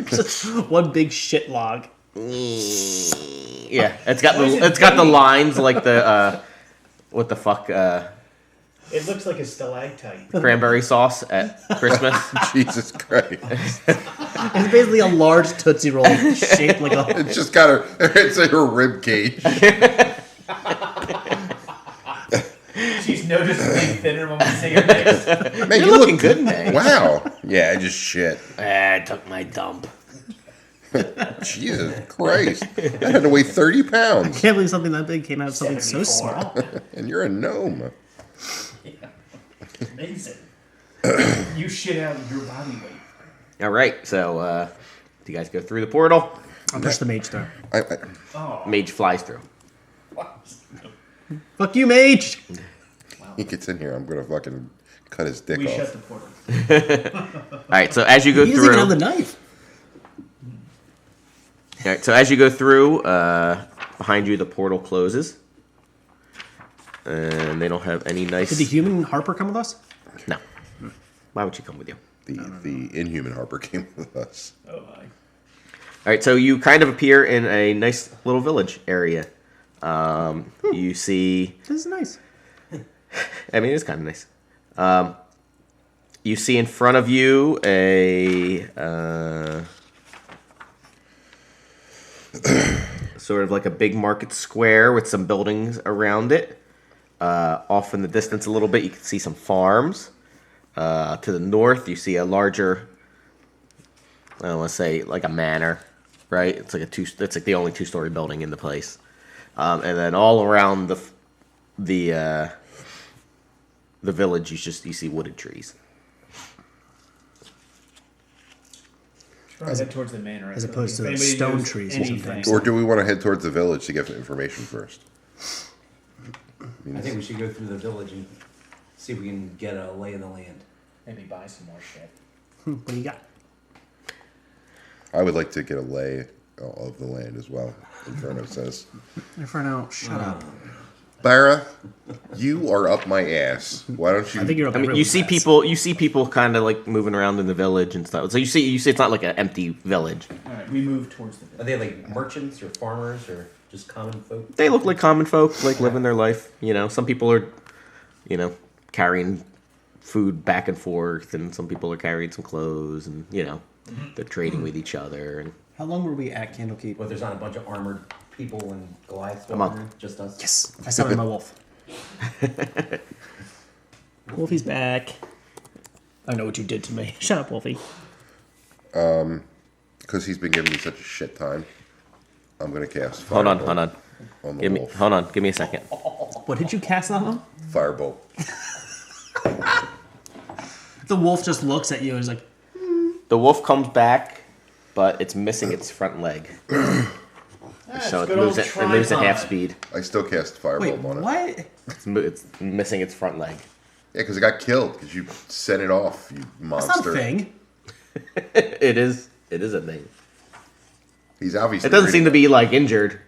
Just one big shit log. Yeah, it's got the lines like the what the fuck It looks like a stalactite. cranberry sauce at Christmas. Jesus Christ. It's basically a large Tootsie Roll shaped like a... It's just got it's like her rib cage. She's noticeably thinner when we see her next. Man, You're looking good, May. Wow. Yeah, I just shit. I took my dump. Jesus Christ. I had to weigh 30 pounds. can't believe something that big came out of something so 74. small. And you're a gnome. Amazing. You shit out your body weight. All right, so do you guys go through the portal? I'll push the mage through. Mage flies through. Fuck you, mage! He gets in here, I'm going to fucking cut his dick We off. shut the portal. All right, so as you go He doesn't even through, have the knife. all right, so as you go through, behind you the portal closes, and they don't have any nice. Did the human Harper come with us? No. Why would she come with you? The inhuman Harper came with us. Oh my. All right, so you kind of appear in a nice little village area. You see, This is nice. I mean, it's kind of nice. You see in front of you a sort of like a big market square with some buildings around it. Off in the distance a little bit, you can see some farms. To the north, you see a larger, I don't want to say like a manor, right? It's like it's like the only two-story building in the place. And then all around the village, you see wooded trees. Head towards the manor. As opposed to If the anybody stone knows trees or anything- something. Or do we want to head towards the village to get information first? I think we should go through the village and see if we can get a lay of the land. Maybe buy some more shit. What do you got? I would like to get a lay of the land as well, Inferno says. Inferno, shut up. Byra, you are up my ass. Why don't you... I think you're up I mean, you see people kind of like moving around in the village and stuff. So you see it's not like an empty village. Alright, we move towards the Are they like merchants or farmers or just common folk? They look like common folk, like living their life. You know, some people are, carrying food back and forth, and some people are carrying some clothes, and they're trading with each other. And How long were we at Candlekeep? But there's not a bunch of armored people and Goliaths A month. wandering, just us. Yes, I summoned my wolf. Wolfie's back. I know what you did to me. Shut up, Wolfie. Because he's been giving me such a shit time, I'm going to cast hold on, on the wolf. hold on, give me a second. What did you cast on him? Firebolt. The wolf just looks at you and is like, The wolf comes back, but it's missing its front leg. So it moves at half speed. I still cast Firebolt on it. What? It's missing its front leg. Yeah, because it got killed because you sent it off, you monster. That's not a thing. It is a thing. He's obviously. It doesn't seem to be like injured,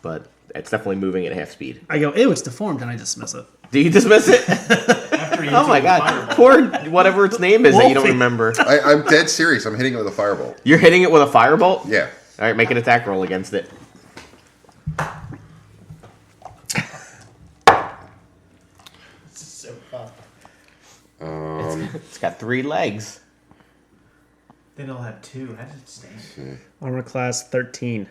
but it's definitely moving at half speed. I go, ew, it's deformed, and I dismiss it. Do you dismiss it? After you Oh my do the god. fireball. Poor whatever its name is that you don't Wolfie. remember. I'm dead serious. I'm hitting it with a Firebolt. You're hitting it with a firebolt? Yeah. Alright, make an attack roll against it. This is so fun. It's got 3 legs. Then I'll have 2. How does it stand? Armor class 13.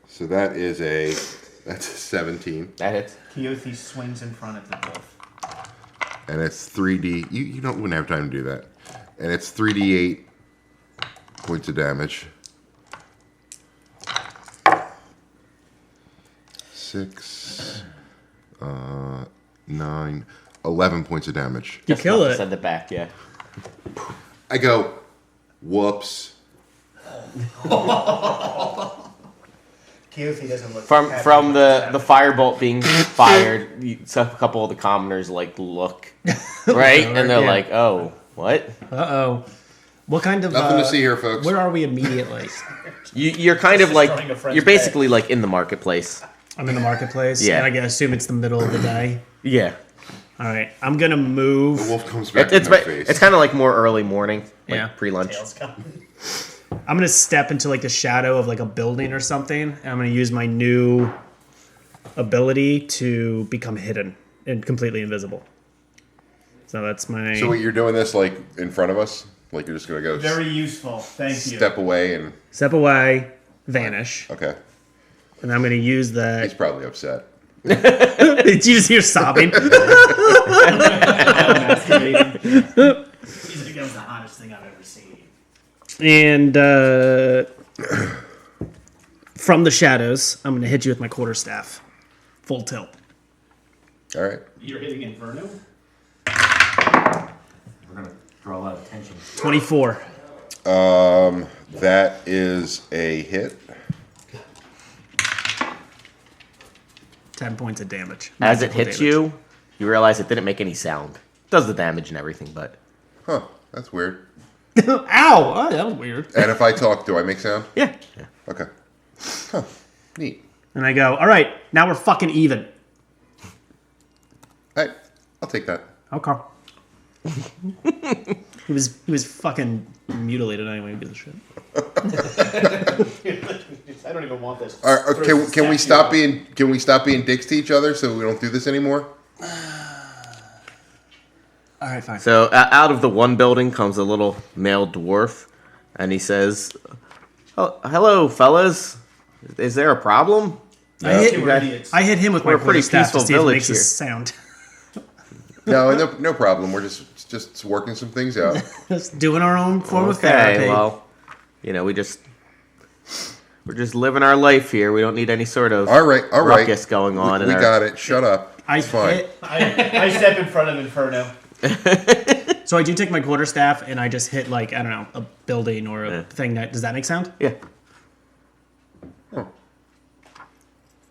So that's a 17. That hits. Keothi swings in front of the wolf. And it's 3D. You wouldn't have time to do that. And it's 3D8 points of damage. 6, 9, 11 points of damage. You Just kill enough to it. Send it back, yeah. I go, whoops. Keothi doesn't look From happy from about the this firebolt being fired, a couple of the commoners look, right? And they're Yeah. like, oh, what? Uh-oh. What kind of... Nothing to see here, folks. Where are we immediately? You're kind of Destroying a like, friend's you're basically like in the marketplace. I'm in the marketplace. Yeah. And I assume it's the middle of the day. Yeah. All right. I'm going to move. The wolf comes back It's in my face. it's kind of like more early morning, like Yeah. pre-lunch. tail's coming. I'm going to step into like the shadow of like a building or something. And I'm going to use my new ability to become hidden and completely invisible. So that's my... So wait, you're doing this like in front of us? Like you're just gonna go Very useful. Thank you. step away and Step away, vanish. okay. And I'm going to use He's that... probably upset. Did you just hear sobbing? Masturbating. He's becomes the hottest thing I've ever seen. And from the shadows, I'm going to hit you with my quarterstaff. Full tilt. All right. You're hitting Inferno? We're gonna draw a lot of attention. 24. That is a hit. 10 points of damage. As it Magical hits damage. you realize it didn't make any sound. Does the damage and everything, but Huh. That's weird. Ow! Oh, that was weird. And if I talk, do I make sound? yeah. Okay. Huh. Neat. And I go, all right, now we're fucking even. Hey, I'll take that. Okay. he was fucking mutilated anyway. Who gives a shit? I don't even want this. All right, can we stop being dicks to each other so we don't do this anymore? All right, fine. So out of the one building comes a little male dwarf, and he says, "Oh, hello, fellas. Is there a problem?" I hit idiots. I hit him with We're my a pretty quarterstaff to peaceful see if it village makes a here. sound. No problem. We're just working some things out. Just doing our own form of Okay, therapy. well, we're just living our life here. We don't need any sort of All right. ruckus going on. We in our... got it. Shut up. I It's fine. hit, I step in front of Inferno. so I do take my quarterstaff and I just hit like, I don't know, a building or a thing that, does that make sound? Yeah.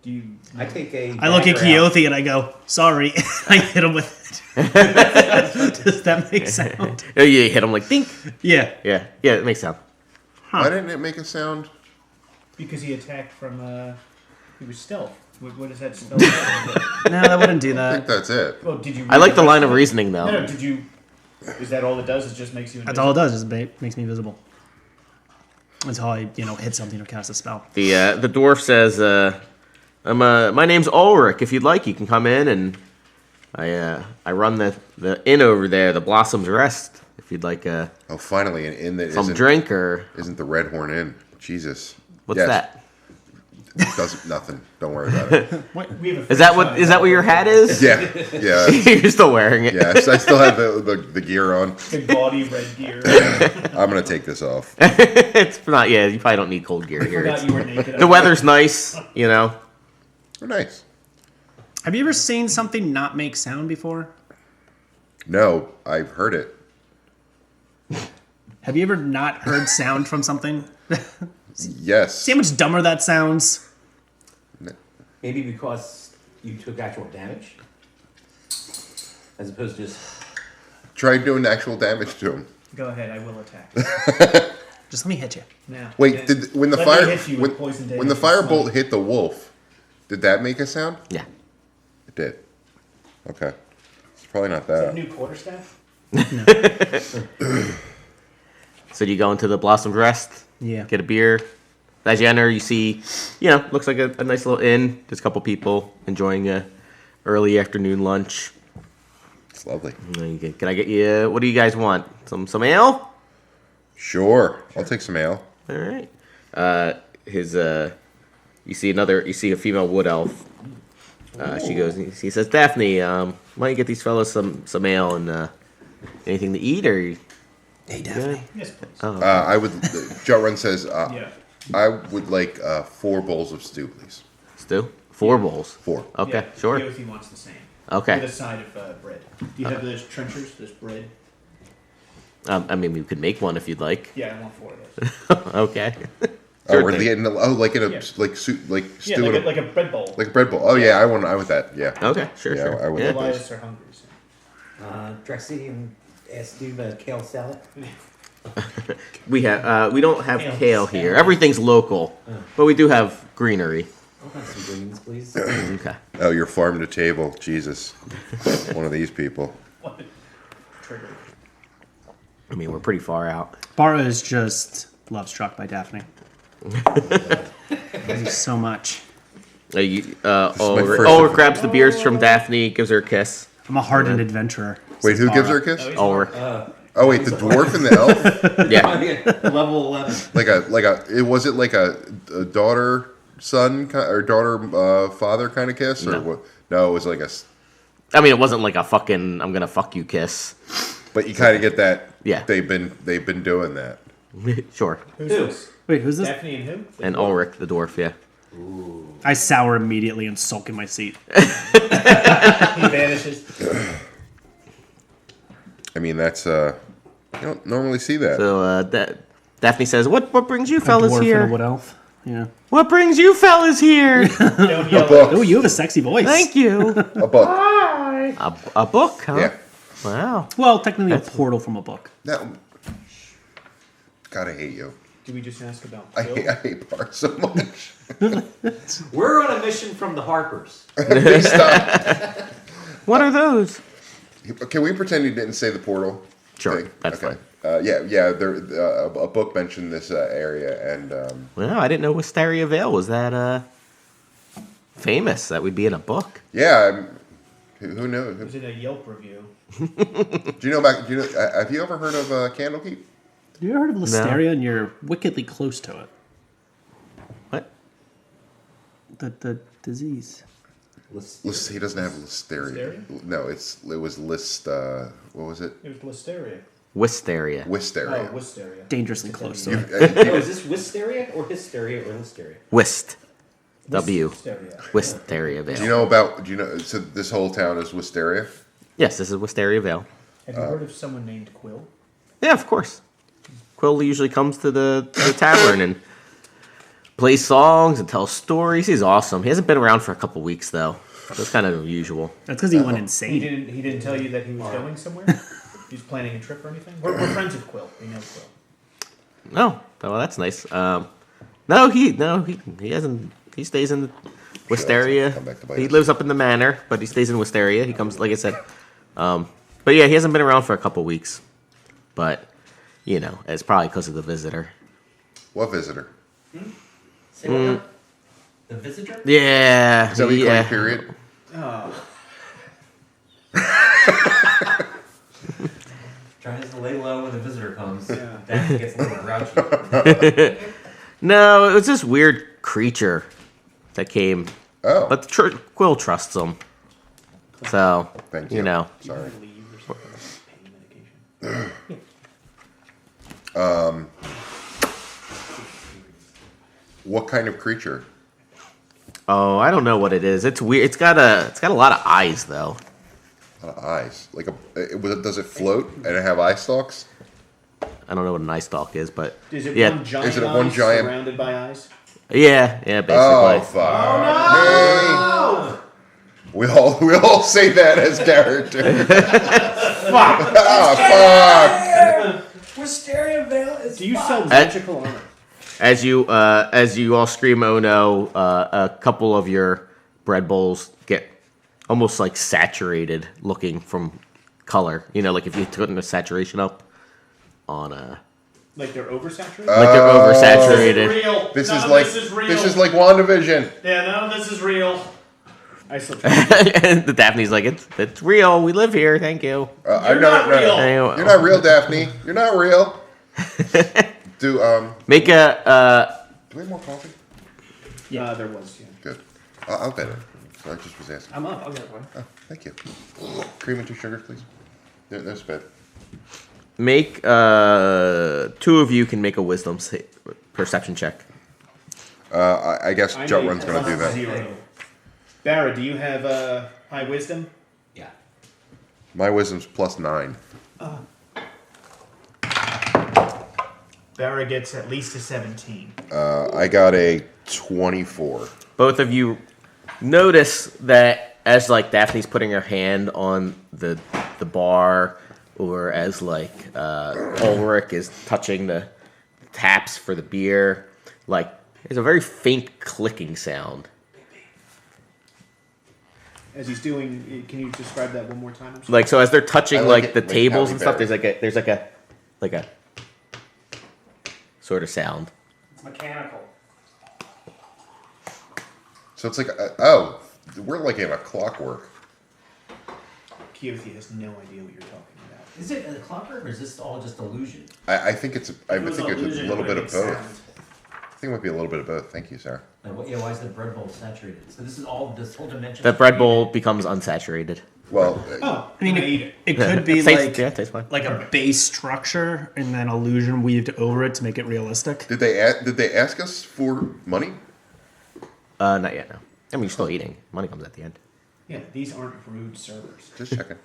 Do you? I take a. I look at dagger out. Keothi and I go, sorry. I hit him with it. Does that make sound? Oh, you hit him like dink. Yeah. Yeah, it makes sound. Why didn't it make a sound? Because he attacked from. He was stealth. What does that stealth? No, that wouldn't do I think that. that's it. Well, did you? I like the line of read reasoning though. No, did you? Is that all it does? It just makes you. That's all it does, is makes me visible. That's how I, hit something or cast a spell. The dwarf says, my name's Ulrich. If you'd like, you can come in, and I run the inn over there, the Blossom's Rest. If you'd like Oh, finally, an inn that some isn't drink or isn't the Red Horn Inn. Jesus. what's Yes. that? Doesn't nothing. Don't worry about it. We have a Is that what your hat is? Yeah. You're still wearing it. Yes, I still have the gear on. the gaudy red gear? I'm gonna take this off. It's not. Yeah, you probably don't need cold gear here. Forgot you were naked. The weather's nice, Oh, nice. Have you ever seen something not make sound before? No, I've heard it. Have you ever not heard sound from something? Yes. See how much dumber that sounds? Maybe because you took actual damage, as opposed to just. Try doing actual damage to him. Go ahead, I will attack. Just let me hit you. Now, Wait, when the let fire me hit you with poison when the damage and firebolt smite. hit the wolf, did that make a sound? Yeah. It did. Okay. It's probably not Is that a that. new quarterstaff? So do you go into the Blossom's Rest? Yeah. Get a beer. As you enter, you see, looks like a nice little inn. There's a couple people enjoying a early afternoon lunch. It's lovely. Can I get you? What do you guys want? Some ale? Sure. I'll take some ale. All right. You see a female wood elf. She goes. He says, Daphne, why don't you get these fellas some ale and anything to eat or? Hey, Daphne. Yes, please. I would. Joe Run says, Yeah. I would like 4 bowls of stew, please. Stew? 4 bowls. 4. Okay, Yeah, sure. Yothi wants the same. Okay. With a side of bread. Do you have those trenchers, those bread? I mean, we could make one if you'd like. Yeah, I want 4 of those. Okay. Oh, Sure we're thing. getting like in a Yeah. like soup like Yeah, stew in like a bread bowl. like a bread bowl. Oh yeah, I want that. Yeah. Okay, sure, Yeah, sure. I would Yeah. like those. Elias are hungry. So. Drexy asked you about kale salad. We don't have Kale. kale here. Everything's local, but we do have greenery. I'll have some greens, please. Okay. Oh, you're farm to table. Jesus. One of these people. What? Trigger. I mean, we're pretty far out. Bara is just love struck by Daphne. Thank you so much. my first Ulrich adventure. grabs the beers from Daphne, gives her a kiss. I'm a hardened adventurer. Wait, says who gives Bara. her a kiss? he's Ulrich. Oh wait, the dwarf and the elf? Yeah. Level 11. Was it like a daughter son or daughter father kind of kiss or No. what? No, it was like I mean, it wasn't like a fucking I'm gonna fuck you kiss. but you kind of get that. Yeah. They've been doing that. Sure. Who's Who? this? Wait, who's this? Daphne and who? And Ulrich, the dwarf, yeah. I sour immediately and sulk in my seat. He vanishes. I mean, that's you don't normally see that. So Daphne says, "What brings you A fellas dwarf and here? a wood elf. Yeah. What brings you fellas here? Don't yell. book. Oh, you have a sexy voice. Thank you. A book. A book, huh? Yeah. Wow. Well, technically a portal from a book. That. God, I hate you. Do we just ask about I Bill? hate Bart so much. We're on a mission from the Harpers. Please stop. What are those? Can we pretend you didn't say the portal? Sure, thing? that's okay. Yeah. There, a book mentioned this area, and Well, I didn't know Wisteria Vale was that famous. That would be in a book. yeah. Who knows? It was in a Yelp review. Do you know about? Do you know? Have you ever heard of Candlekeep? Have you ever heard of Wisteria and you're wickedly close to it? What? The disease. He doesn't have Listeria. Listeria? No, it was List. What was it? It was Listeria. Wisteria. Wisteria. Oh, Wisteria. Dangerously close to it. Oh, is this Wisteria or Hysteria or Listeria? Wist. W. Wisteria. Wisteria Vale. Do you know about? Do you know? So this whole town is Wisteria. Yes, this is Wisteria Vale. Have you heard of someone named Quill? Yeah, of course. Quill usually comes to the tavern and plays songs and tells stories. He's awesome. He hasn't been around for a couple weeks though. That's kind of unusual. That's because he went He insane. didn't tell you that he was going somewhere? He's planning a trip or anything? We're friends with Quill. We know Quill. Oh, well, that's nice. No, he hasn't. He stays in Wisteria. Come back to bite He us. lives up in the manor, but he stays in Wisteria. He comes, like I said. But yeah, he hasn't been around for a couple weeks. But it's probably because of the visitor. What visitor? Say what now? The Visitor? Yeah, Is that what you call yeah. it, period? Trying to lay low when the visitor comes. Yeah. That gets a little grouchy. No, it was this weird creature that came, Oh, but Quill trusts him. So thank you. you know. Sorry. Leave or something. Pain medication. What kind of creature? Oh, I don't know what it is. It's weird. It's got a lot of eyes though. Eyes. Does it float and it have eye stalks? I don't know what an eye stalk is, but Is it yeah, one giant Is it eye one giant- surrounded by eyes? yeah, basically. Oh fuck! We all say that as character. Fuck! Wisteria Vale is Do you sell magical armor? As you all scream, "Oh no!" A couple of your bread bowls get almost like saturated looking from color. You know, like if you took the saturation up on Like they're oversaturated? like they're oversaturated. Real. This None is of like this is real. this is like WandaVision. Yeah, none of this is real. I still. And the Daphne's like, it's real. We live here. Thank you. You're not real. You're not real, Daphne. You're not real. Do Make a do we have more coffee? Yeah, there was. Yeah. Good. I'll get it. I just was asking. I'm up. I'll get one. Oh, thank you. Cream and 2 sugars, please. No spit. make 2 of you can make a wisdom perception check. I guess Jut Run's gonna do that. 0. Barra, do you have high wisdom? Yeah. My wisdom's +9. Barra gets at least a 17. I got a 24. Both of you notice that as like Daphne's putting her hand on the bar, or as like Ulrich is touching the taps for the beer, like there's a very faint clicking sound. As he's doing, can you describe that one more time? I'm sorry. Like so, as they're touching I like like the it, tables Halle and stuff, Berry. there's like a sort of sound. It's mechanical. So it's like we're like in a clockwork. Keothi has no idea what you're talking about. Is it a clockwork or is this all just illusion? I think it's I If it was think it's a illusion, little it bit would of make both. sound. I think it might be a little bit of both. Thank you, Sarah. Like, why is the bread bowl saturated? So this is all this whole dimension. The bread bowl becomes unsaturated. Well, Oh, I mean, I eat it. it could be Tastes- like tastes fine. a base structure and then illusion weaved over it to make it realistic. did they ask us for money? Not yet. No. I mean, you're still eating. Money comes at the end. Yeah, these aren't rude servers. Just checking.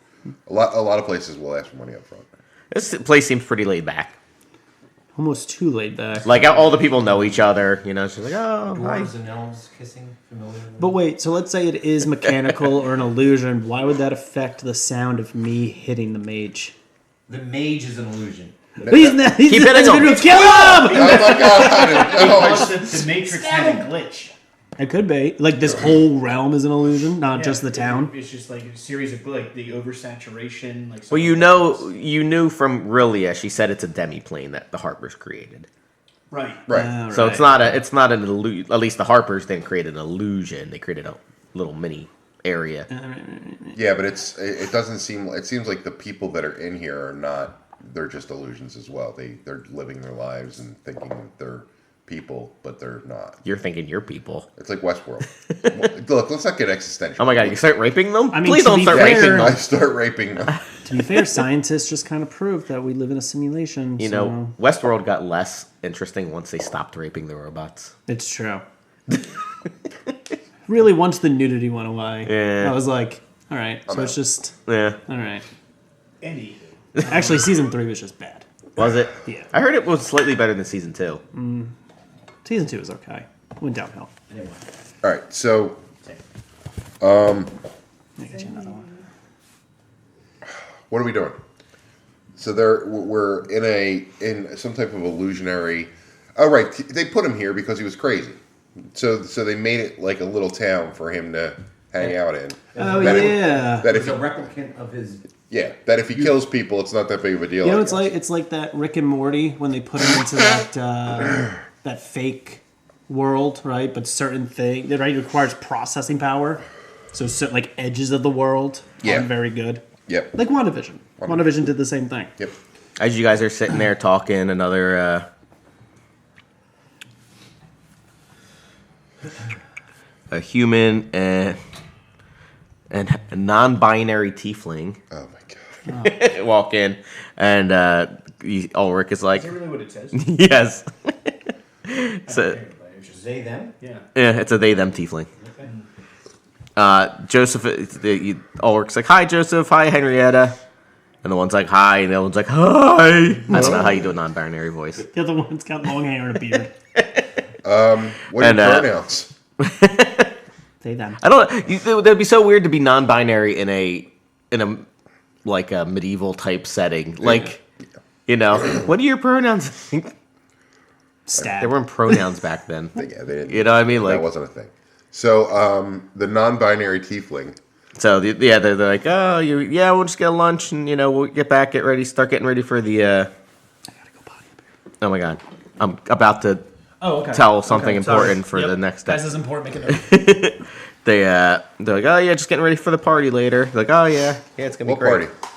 A lot of places will ask for money up front. This place seems pretty laid back. Almost too laid back. Like all the people know each other. You know, she's like, oh, hi. Dwarves and elves kissing, familiar. But wait, so let's say it is mechanical or an illusion. Why would that affect the sound of me hitting the mage? The mage is an illusion. He's not. He's Keep not hitting him. gonna kill him. Oh my god! Plus, the Matrix had a glitch. It could be like this whole realm is an illusion, not just the town. It's just like a series of like the oversaturation. Like Well, you knew from Rillia, she said it's a demi-plane that the Harpers created. right. Right. So it's not an illusion. At least the Harpers didn't create an illusion. They created a little mini area. Yeah, but it doesn't seem. It seems like the people that are in here are not. They're just illusions as well. They're living their lives and thinking that they're people, but they're not. You're thinking you're people. It's like Westworld. Look, let's not get existential. Oh my god, you start raping them? I mean, Please to don't be start fair- raping them. I start raping them. To be fair, scientists just kind of proved that we live in a simulation. You so know, Westworld got less interesting once they stopped raping the robots. it's true. Really, once the nudity went away, Yeah. I was like, all right. So it's just Yeah. all right. Anywho. Actually, season 3 was just bad. Was it? Yeah. I heard it was slightly better than season 2. Season 2 was okay. Went downhill. Anyway. All right, so I'll get you another one. what are we doing? So we're in some type of illusionary. Oh right, they put him here because he was crazy. So they made it like a little town for him to hang out in. Oh That if- yeah. That He's if a replicant of his. that if he kills people, it's not that big of a deal. You know, I it's guess. like that Rick and Morty when they put him into that fake world, right? But certain thing, right, it requires processing power. So like edges of the world Yeah. aren't very good. Yep. Like WandaVision. WandaVision did the same thing. Yep. As you guys are sitting there talking, another a human and a non-binary tiefling Oh my god. walk in, and Ulrich is like, Is that really what it says? yes. So They, them? Yeah. yeah, it's a they/them tiefling. Joseph, Ulrich's like, hi Joseph, hi Henrietta. And the one's like, hi, and the other one's like, hi. I don't know how you do a non-binary voice. The other one's got long hair and a beard. What are your pronouns? Say them. I don't. That'd be so weird to be non-binary in a like a medieval type setting. Like, you know, what are your pronouns? Stab. There weren't pronouns back then. Yeah, they didn't, You know what I mean? Like, that wasn't a thing. So the non-binary tiefling. so they're like, oh, we'll just get lunch and we'll get back, start getting ready for the. I gotta go potty. Oh my god, I'm about to Oh, okay. tell something Okay, sorry. important for Yep. the next step. This is important. Make a note. They're like, oh yeah, just getting ready for the party later. They're like, oh yeah, it's gonna be What great. party?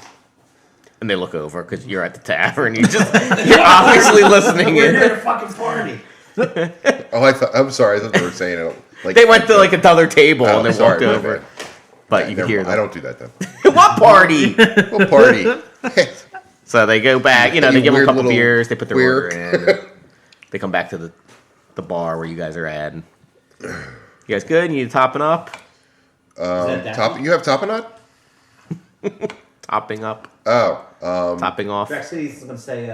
And they look over because you're at the tavern. You're obviously listening We're here in. at a fucking party. Oh, I'm sorry. I thought they were saying it. Like They went to like another table Oh, and then sorry, walked my over. bad. But Yeah, you never can hear mind. I them. don't do that then. What party? What party? So they go back. They You give them a weird couple little beers. They put their queer. order in. They come back to the bar where you guys are at. And you guys good? You need topping up? Is that Top. You have Topinot? Topping up? Oh, Topping off? Track City's going to say,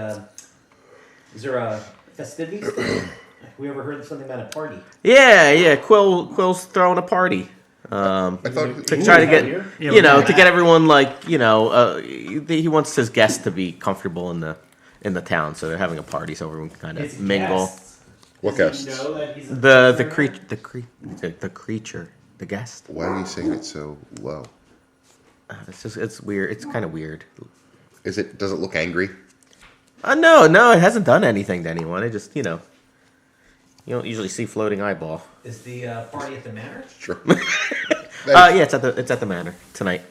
is there a festivities? We ever heard something about a party? Yeah. Quill's throwing a party. I thought. To try to get Yeah, we're to back. get everyone he wants his guests to be comfortable in the town, so they're having a party so everyone can kind of mingle. What Does guests? he know that he's a The creature, the guest. Why are you saying it so low? It's weird. It's kind of weird. Is it? Does it look angry? No, it hasn't done anything to anyone. It just you don't usually see floating eyeball. Is the party at the manor? Sure. Yeah, it's at the manor tonight.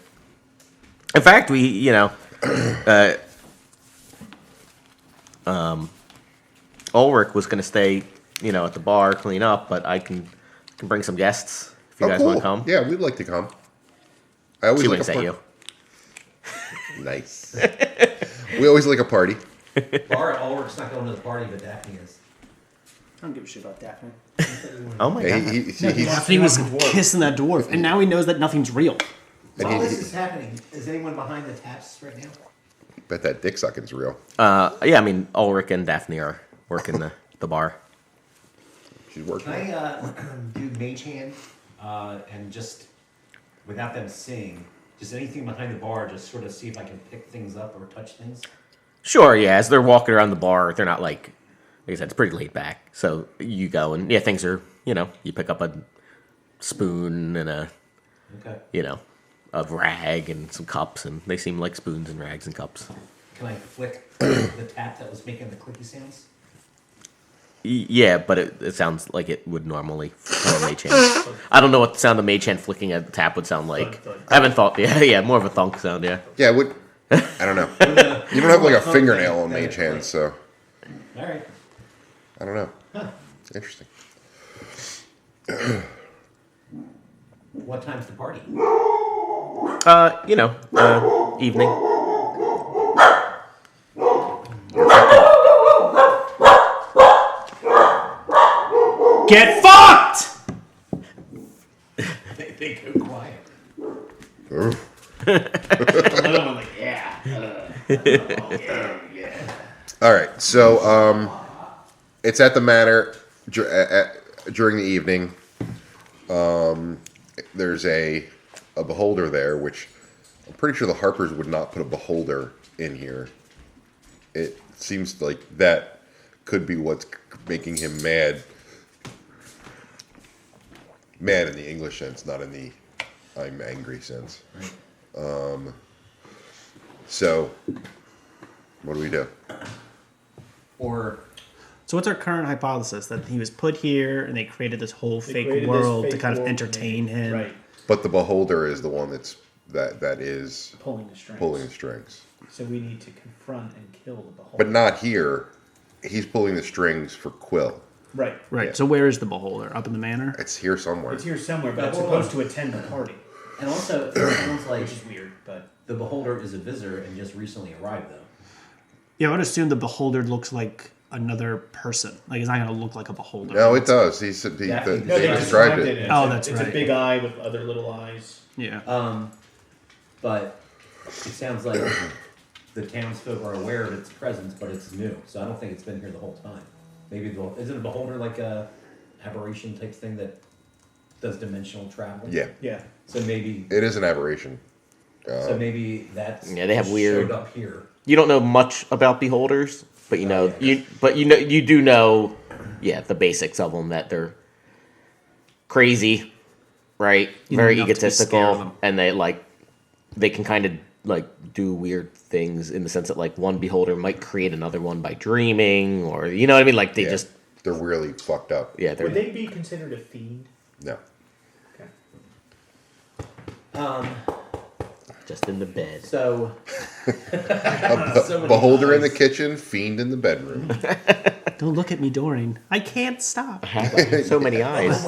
In fact, we Ulrich was gonna stay at the bar clean up, but I can bring some guests if you guys want to come. Yeah, we'd like to come. I always She like winks a at party. you. Nice. We always like a party. Bar Ulrich's not going to the party, but Daphne is. I don't give a shit about Daphne. Oh my Yeah, god! He was kissing that dwarf, and now he knows that nothing's real. While this is happening, is anyone behind the taps right now? bet that dick sucking's real. Yeah, I mean Ulrich and Daphne are working the bar. She's working. Can I do mage hand and just without them seeing, just anything behind the bar, just sort of see if I can pick things up or touch things? Sure, yeah. As they're walking around the bar, they're not like I said, it's pretty laid back. So you go and things are you pick up a spoon and a a rag and some cups, and they seem like spoons and rags and cups. Can I flick the tap that was making the clicky sounds? Yeah, but it sounds like it would normally from a mage hand. I don't know what the sound of mage hand flicking a tap would sound like. I haven't thought. Yeah, more of a thunk sound. Yeah. Yeah, it would. I don't know. You don't have like a fingernail on mage hands, so All right. I don't know. Interesting. What time's the party? Evening. Get fucked! They go quiet. Another one like, yeah. All right, so it's at the manor during the evening. There's a beholder there, which I'm pretty sure the Harpers would not put a beholder in here. It seems like that could be what's making him mad. Mad in the English sense, not in the I'm angry sense. So, what do we do? Or So what's our current hypothesis? That he was put here and they created this whole They fake created this world to fake kind of world entertain name. him. Right. But the beholder is the one that is Pulling the strings. pulling the strings. So we need to confront and kill the beholder. But not here. He's pulling the strings for Quill. Right. Right. Yeah. So where is the beholder? Up in the manor? It's here somewhere. It's here somewhere, but it's Hold supposed on. to attend the party, and also it sounds like which is weird. But the beholder is a visitor and just recently arrived though. Yeah, I would assume the beholder looks like another person. Like, it's not going to look like a beholder. No, it does. He Yeah. they no, they described it. It's Oh, a- that's it's right. a big eye with other little eyes. Yeah. But it sounds like the townsfolk are aware of its presence, but it's new. So I don't think it's been here the whole time. Maybe isn't a beholder like a aberration type thing that does dimensional travel? Yeah, Yeah. So maybe it is an aberration. so maybe that's Yeah, they have weird- showed up here. You don't know much about beholders, but you know yeah. you do know, yeah, the basics of them, that they're crazy, right? You know Very enough to be scared of egotistical, them. and they can kind of like do weird things in the sense that like one beholder might create another one by dreaming, or you know what I mean? Like they Yeah, just they're really fucked up. yeah they're Would they be considered a fiend? No. Okay. just in the bed. So So many Beholder in the eyes. kitchen, fiend in the bedroom. Don't look at me, Doreen. I can't stop. So many eyes.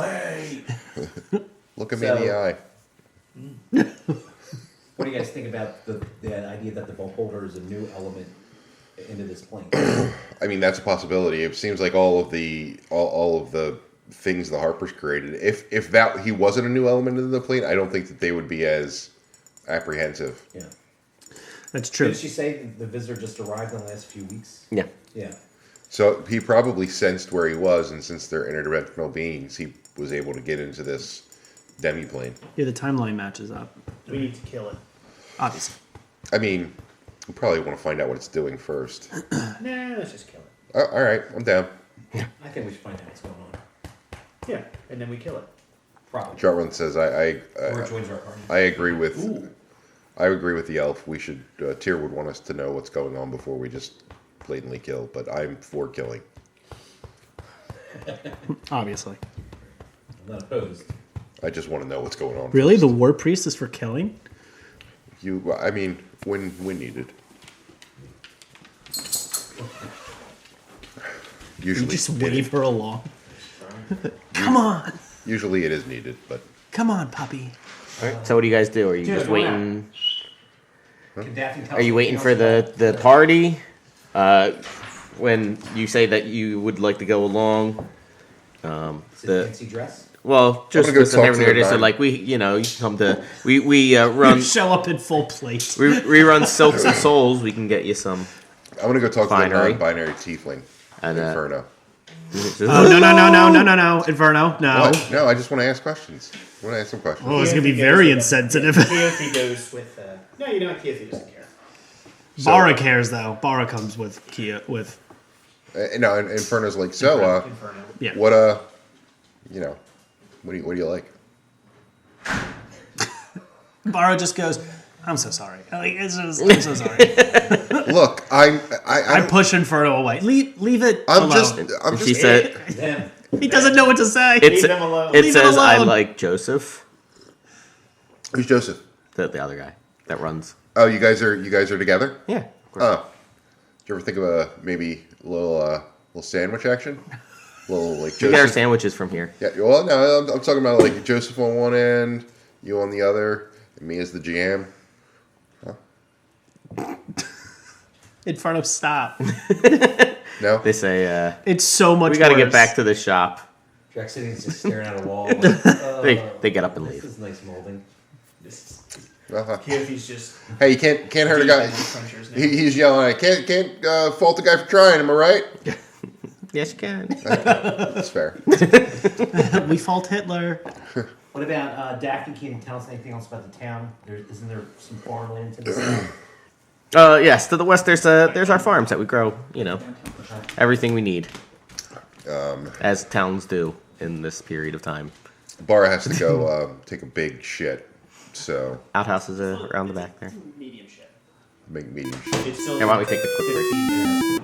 Look at me in the So- eye. what do you guys think about the idea that the beholder is a new element into this plane? I mean, that's a possibility. It seems like all of the things the Harpers created. If that he wasn't a new element into the plane, I don't think that they would be as apprehensive. Yeah. That's true. Did she say the visitor just arrived in the last few weeks? Yeah. Yeah. So he probably sensed where he was, and since they're interdimensional beings, he was able to get into this demi-plane. Yeah, the timeline matches up. We need to kill it. Obviously. I mean, we probably want to find out what it's doing first. Nah, let's just kill it. All right, I'm down. I think we should find out what's going on. Yeah, and then we kill it. Probably. Jarwin says, Or it joins our party. I agree with. Ooh. I agree with the elf. We should. Tyr would want us to know what's going on before we just blatantly kill. But I'm for killing. Obviously. I'm not opposed. I just want to know what's going on. Really? The war priest is for killing? I mean, when needed. You Usually, just wave her along. Come on. Usually it is needed, but Come on, puppy. So what do you guys do? Are you Dude, just go waiting? Can Daphne tell Are you us waiting anything for else the about party? When you say that you would like to go along, Is it the fancy dress? well, just gonna go because talk to everything the just said nine. like you come to we run Show up in full plate. we run Silks and Souls. We can get you some. I'm gonna go talk to the Binary. non-binary tiefling. And, Inferno. Oh, no. Inferno, no. What? No, I just want to ask questions. I want to ask some questions. Oh, it's going to be Keothi very goes with- insensitive. Keothi goes with. No, you know what? Keothi doesn't care. Bara cares, though. Bara comes with Kia, with... No, and Inferno's like, so, Inferno. Yeah. what, you know, what do you like? Bara just goes, I'm so sorry. Like, I'm so sorry. Look, I I push Inferno away. Leave it I'm alone. I'm She just. said Them. He doesn't know what to say. it's, Leave him alone. it Leave him says I alone. like Joseph, Who's Joseph? the other guy that runs. Oh, you guys are together? Yeah. Of course. Oh, did you ever think of maybe a little sandwich action? A little like We get our Joseph. sandwiches from here. Yeah. Well, no, I'm talking about like Joseph on one end, you on the other, and me as the GM. Inferno, stop. No. Oh, They say It's so much we got to get worse. back to the shop. Draxidian's just staring at a wall. Like, They get up and This leave. is nice molding. This Uh-huh. Keothi's just. Hey, you can't hurt a deep guy. in the crunchers now. He's yelling. I can't fault a guy for trying. Am I right? Yes, you can. That's fair. We fault Hitler. What about Daphne? Can you tell us anything else about the town? Isn't there some farm land to the south? Yes, to the west there's our farms that we grow. You know, everything we need, as towns do in this period of time. Bara has to go take a big shit. So Outhouses around the back there. Medium shit. make medium shit. It's still. Here, why don't we take the quick break? 15 minutes.